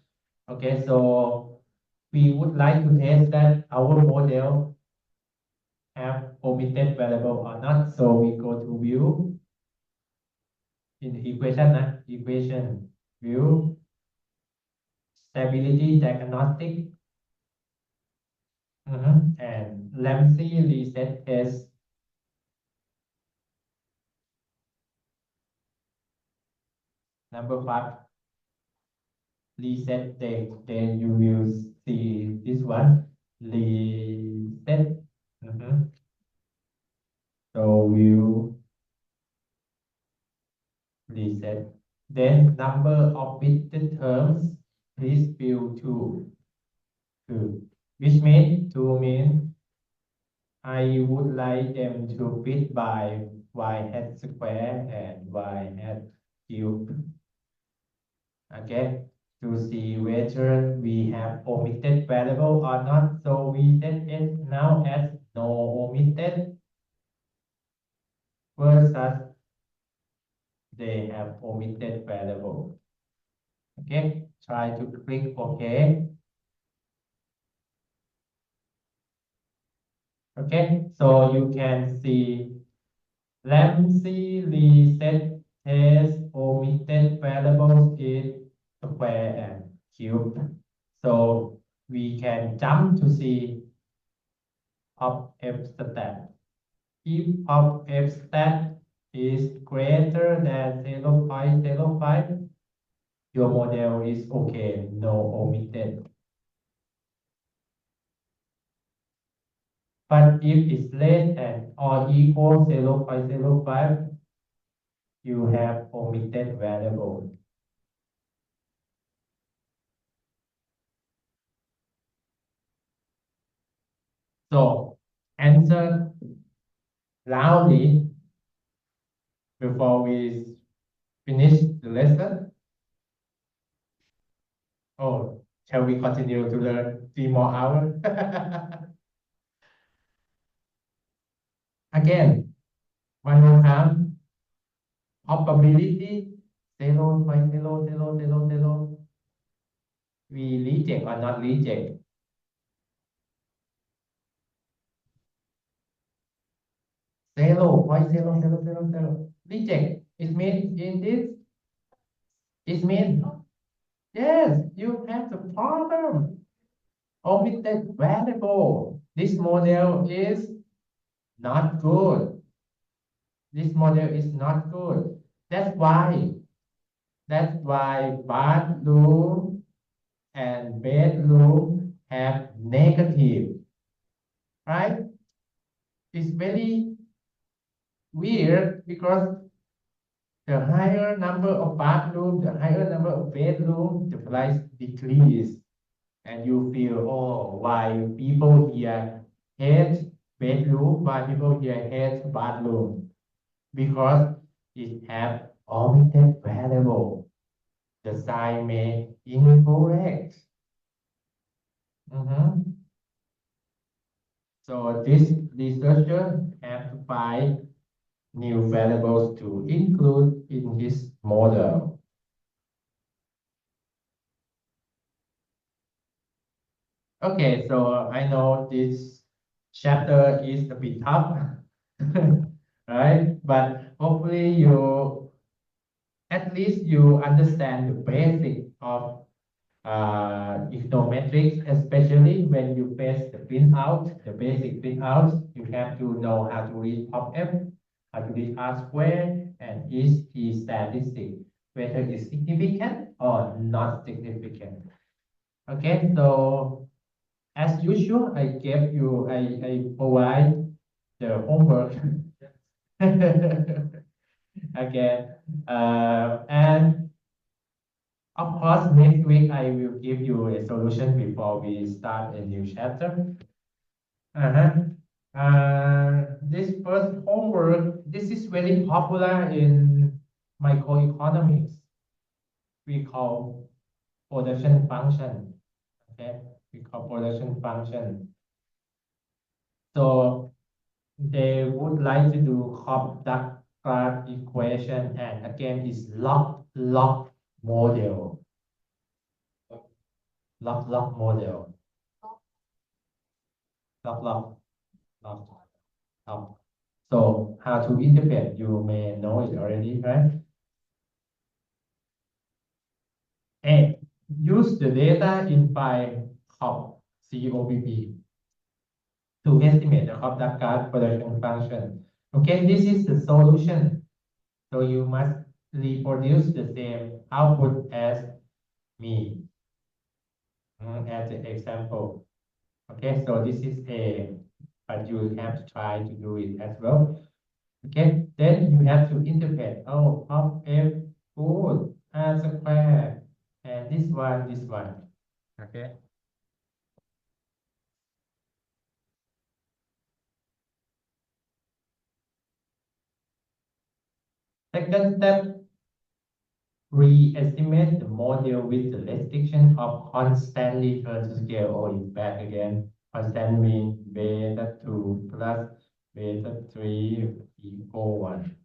Okay, so we would like to test that our model have omitted variable or not. So we go to view in the equation, equation view stability diagnostic, and Ramsey reset test number 5 reset date. Then you will see this one reset. So view reset. Then number of bit terms, please fill 2, which means 2 means I would like them to fit by y hat square and y hat cube. Okay, to see whether we have omitted variable or not. So we set it now as no omitted versus they have omitted variable. Okay, try to click OK. Okay, so you can see Ramsey reset test omitted variables is square and cube. So we can jump to see of f stat. If of f stat is greater than 0.05, your model is okay, no omitted. But if it's less than or equal 0.05, you have omitted variable. So answer loudly before we finish the lesson. Oh, shall we continue to learn 3 more hours? Again, one more time. Probability 0.0000. We reject or not reject. 0.0000. Reject. It means in this, it means yes, you have the problem. Omitted variable. This model is not good. This model is not good. That's why, bathroom and bedroom have negative, right? It's very weird because the higher number of bathroom, the higher number of bedroom, the price decrease. And you feel, oh, why people here hate bedroom, why people here hate bathroom? Because it have omitted variable. The sign may incorrect. Mhm. So this researcher have to find new variables to include in his model. Okay, so I know this chapter is a bit tough, right? But hopefully you, at least you understand the basic of econometrics, especially when you face the printout, the basic printouts. You have to know how to read pop-up, how to read R-square, and is T statistic, whether it's significant or not significant. Okay, so as usual, I provide the homework again. And of course, next week I will give you a solution before we start a new chapter. Uh-huh. This first homework, this is very popular in microeconomics. We call production function. Okay, we call production function. So they would like to do conduct graph equation, and again is log model, log model, log log log log. So how to interpret? You may know it already, right? A. Use the data in file COBP to estimate the conduct graph production function. Okay, this is the solution. So you must reproduce the same output as me. As an example. Okay, so this is A, but you have to try to do it as well. Okay, then you have to interpret, oh, of F good, R square, and this one. Okay. Second step, re-estimate the model with the restriction of constantly turn to scale, or in fact again, constant mean beta 2 plus beta 3 equal 1.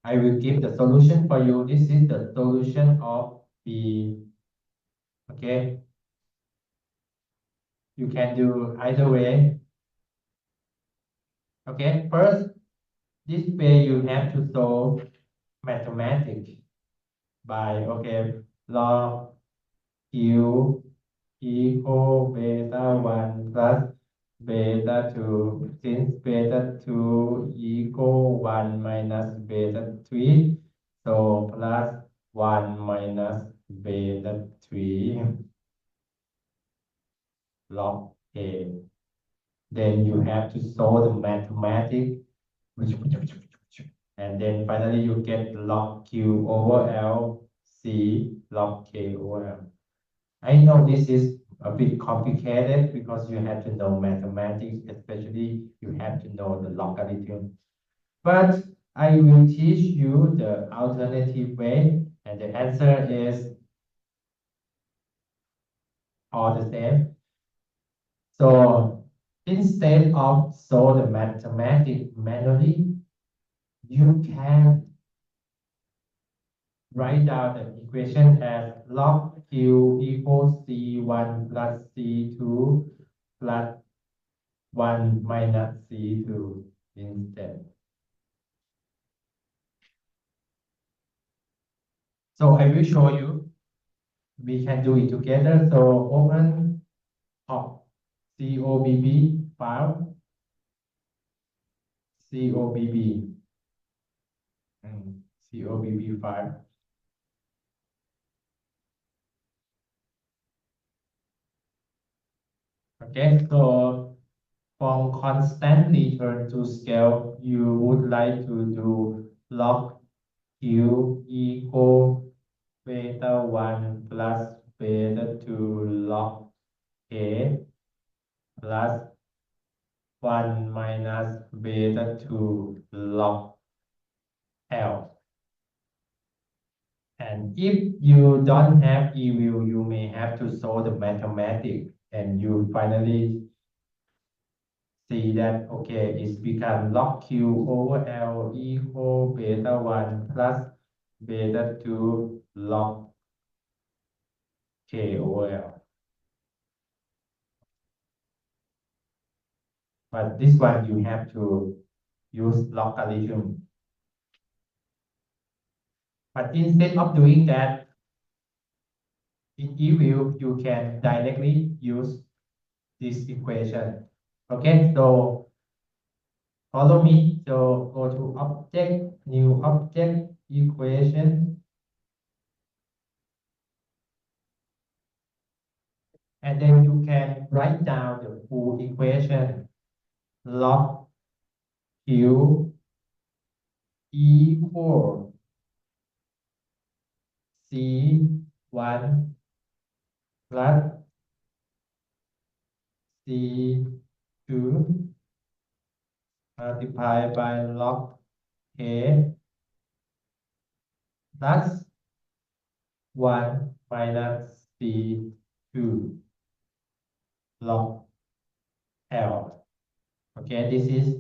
I will give the solution for you. This is the solution of B. Okay. You can do either way. Okay. First, this way you have to solve mathematics by, okay, log Q equal beta 1 plus beta 2. Since beta 2 equal 1 minus beta 3, so plus 1 minus beta 3 log A. Then you have to solve the mathematics. And then finally you get log Q over L C log K over L. I know this is a bit complicated because you have to know mathematics, especially you have to know the logarithm. But I will teach you the alternative way, and the answer is all the same. So instead of solve the mathematics manually, you can write down the equation as log Q equals C1 plus C2 plus 1 minus C2 instead. So I will show you. We can do it together. So open top COBB file, COBB, COBB file. Okay, so from constant return to scale, you would like to do log Q equal beta 1 plus beta 2 log A plus 1 minus beta 2 log L. And if you don't have EView, you may have to solve the mathematics and you finally see that, okay, it's become log Q over L equal beta 1 plus beta 2 log K over L. But this one you have to use logarithm. But instead of doing that, in EView, you can directly use this equation. Okay, so follow me. So go to object, new object, equation, and then you can write down the full equation. Log Q equal C1 plus C2 multiplied by log K plus 1 minus C2 log L. Okay, this is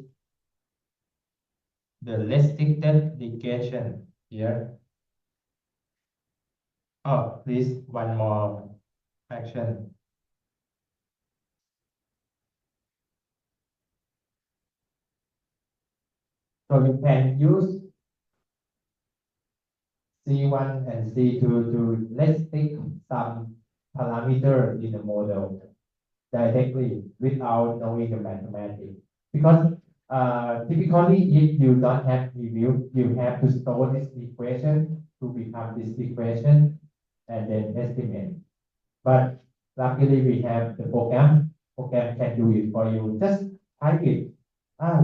the restricted regression here. Oh, please, one more action. So you can use C1 and C2 to restrict some parameter in the model directly without knowing the mathematics. Because typically, if you don't have review, you have to store this equation to become this equation and then estimate. But luckily, we have the program. Program can do it for you. Just type it.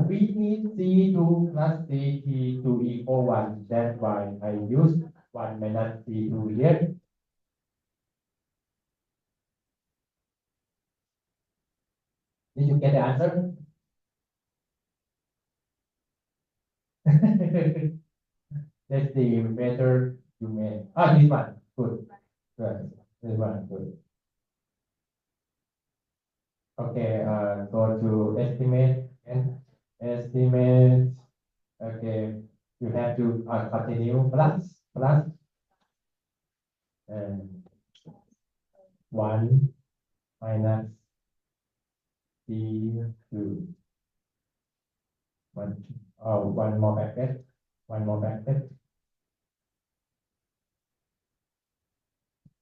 We need C2 plus CT to equal 1. That's why I use 1 minus C2 here. Did you get the answer? Let's see whether you may. This one. Good. Good. This one. Good. Okay. Go to estimate and estimate. Okay. You have to continue plus and 1 minus C2. One more bracket. One more bracket.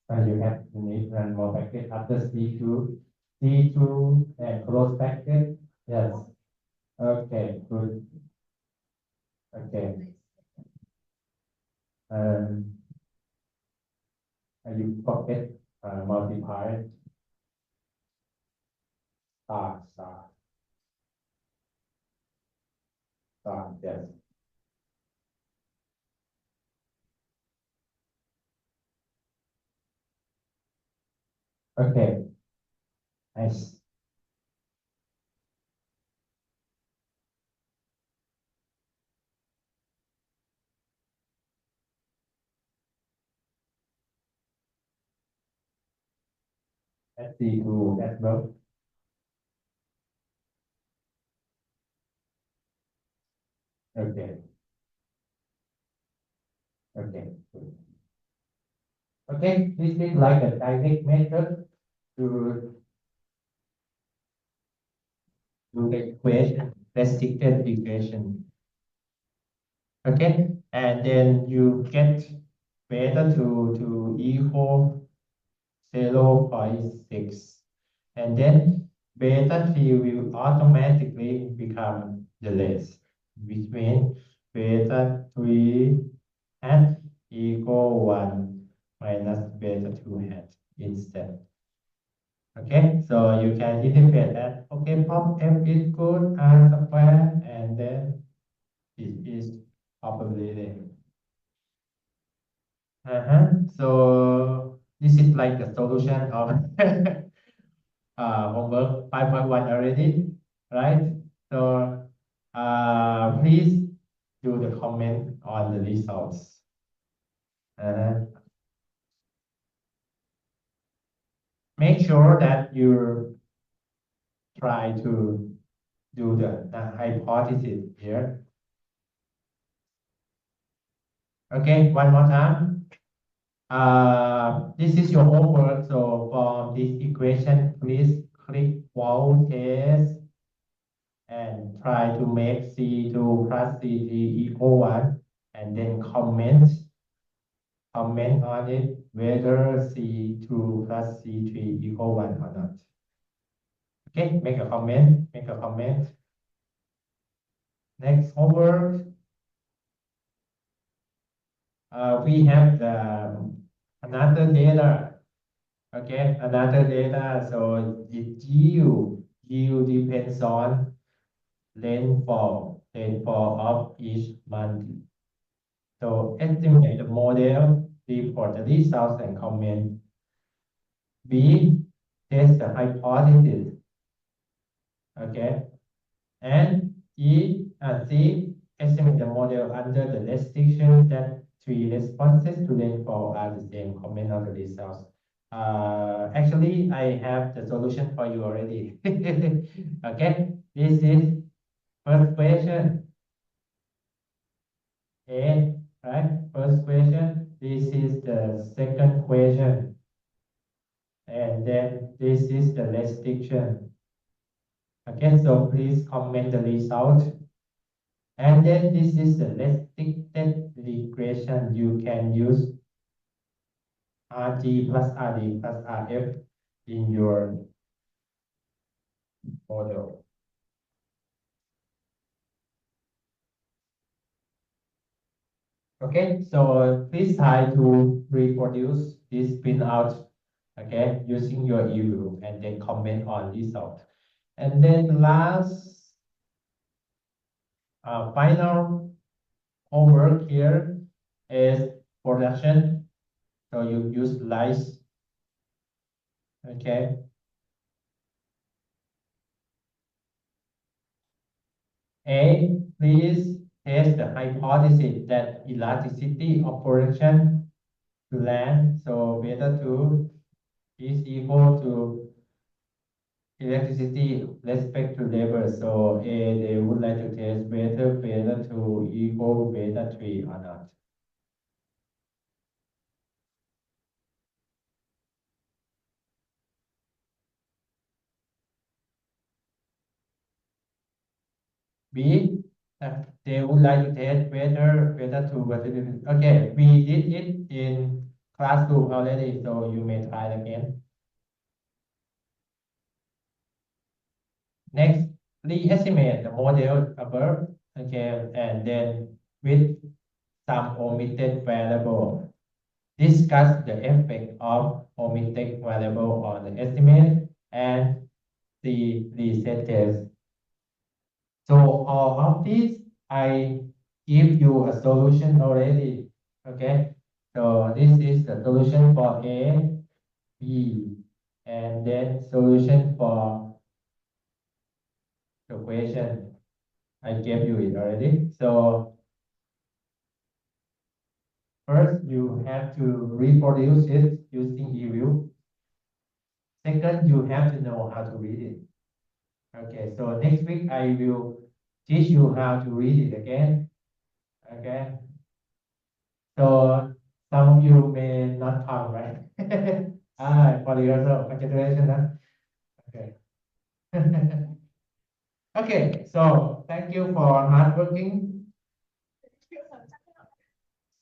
And you have to need one more bracket after C2. C2 and close bracket. Yes. Okay, good. Okay. you forget multiply star, yes. Okay, nice. SC2 as well. Okay, okay, good. Okay, this is like a direct method to do the equation, restricted equation. Okay, and then you get beta to equal 0.6, and then beta t will automatically become the less, which means beta 3 hat equal 1 minus beta 2 hat instead. Okay, so you can interpret that. Okay, pop f is good, r square, and then it is probability. So this is like the solution of homework 5.1 already, right? So please do the comment on the results. Uh, Make sure that you try to do the hypothesis here. Okay, one more time. This is your homework. So for this equation, please click wow test and try to make C2 plus C3 equal 1 and then comment on it whether C2 plus C3 equal 1 or not. Okay, make a comment, make a comment. Next homework, we have another data. Okay, another data. So the yield depends on rainfall of each month. So estimate the model, report the results and comment. B, test the hypothesis. Okay, and C, estimate the model under the restriction that three responses to rainfall are the same. Comment on the results. Actually, I have the solution for you already. Okay, this is first question. A, right? First question. This is the second question. And then this is the restriction. Okay, so please comment the result. And then this is the restricted regression. You can use RG plus RD plus RF in your model. Okay, so please try to reproduce this printout, okay, using your e-view and then comment on result. And then last, final homework here is production. So you use lights, okay. A, please test the hypothesis that elasticity of production to land, so beta 2 is equal to electricity respect to labor. So A, they would like to test whether beta 2 equal beta 3 or not. B, they would like to test whether beta 2 was okay, we did it in classroom already, so you may try again. Next, re-estimate the model above, okay, and then with some omitted variable. discuss the effect of omitted variable on the estimate and the reset case. So all of this, I give you a solution already. Okay. So this is the solution for A, B, and then solution for the question. I gave you it already. So first, you have to reproduce it using eView. Second, you have to know how to read it. Okay, so next week I will teach you how to read it again. Okay, so some of you may not come, right? For rehearsal, congratulations. Huh? Okay. Okay, so thank you for hard working.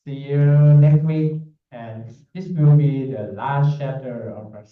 See you next week, and this will be the last chapter of our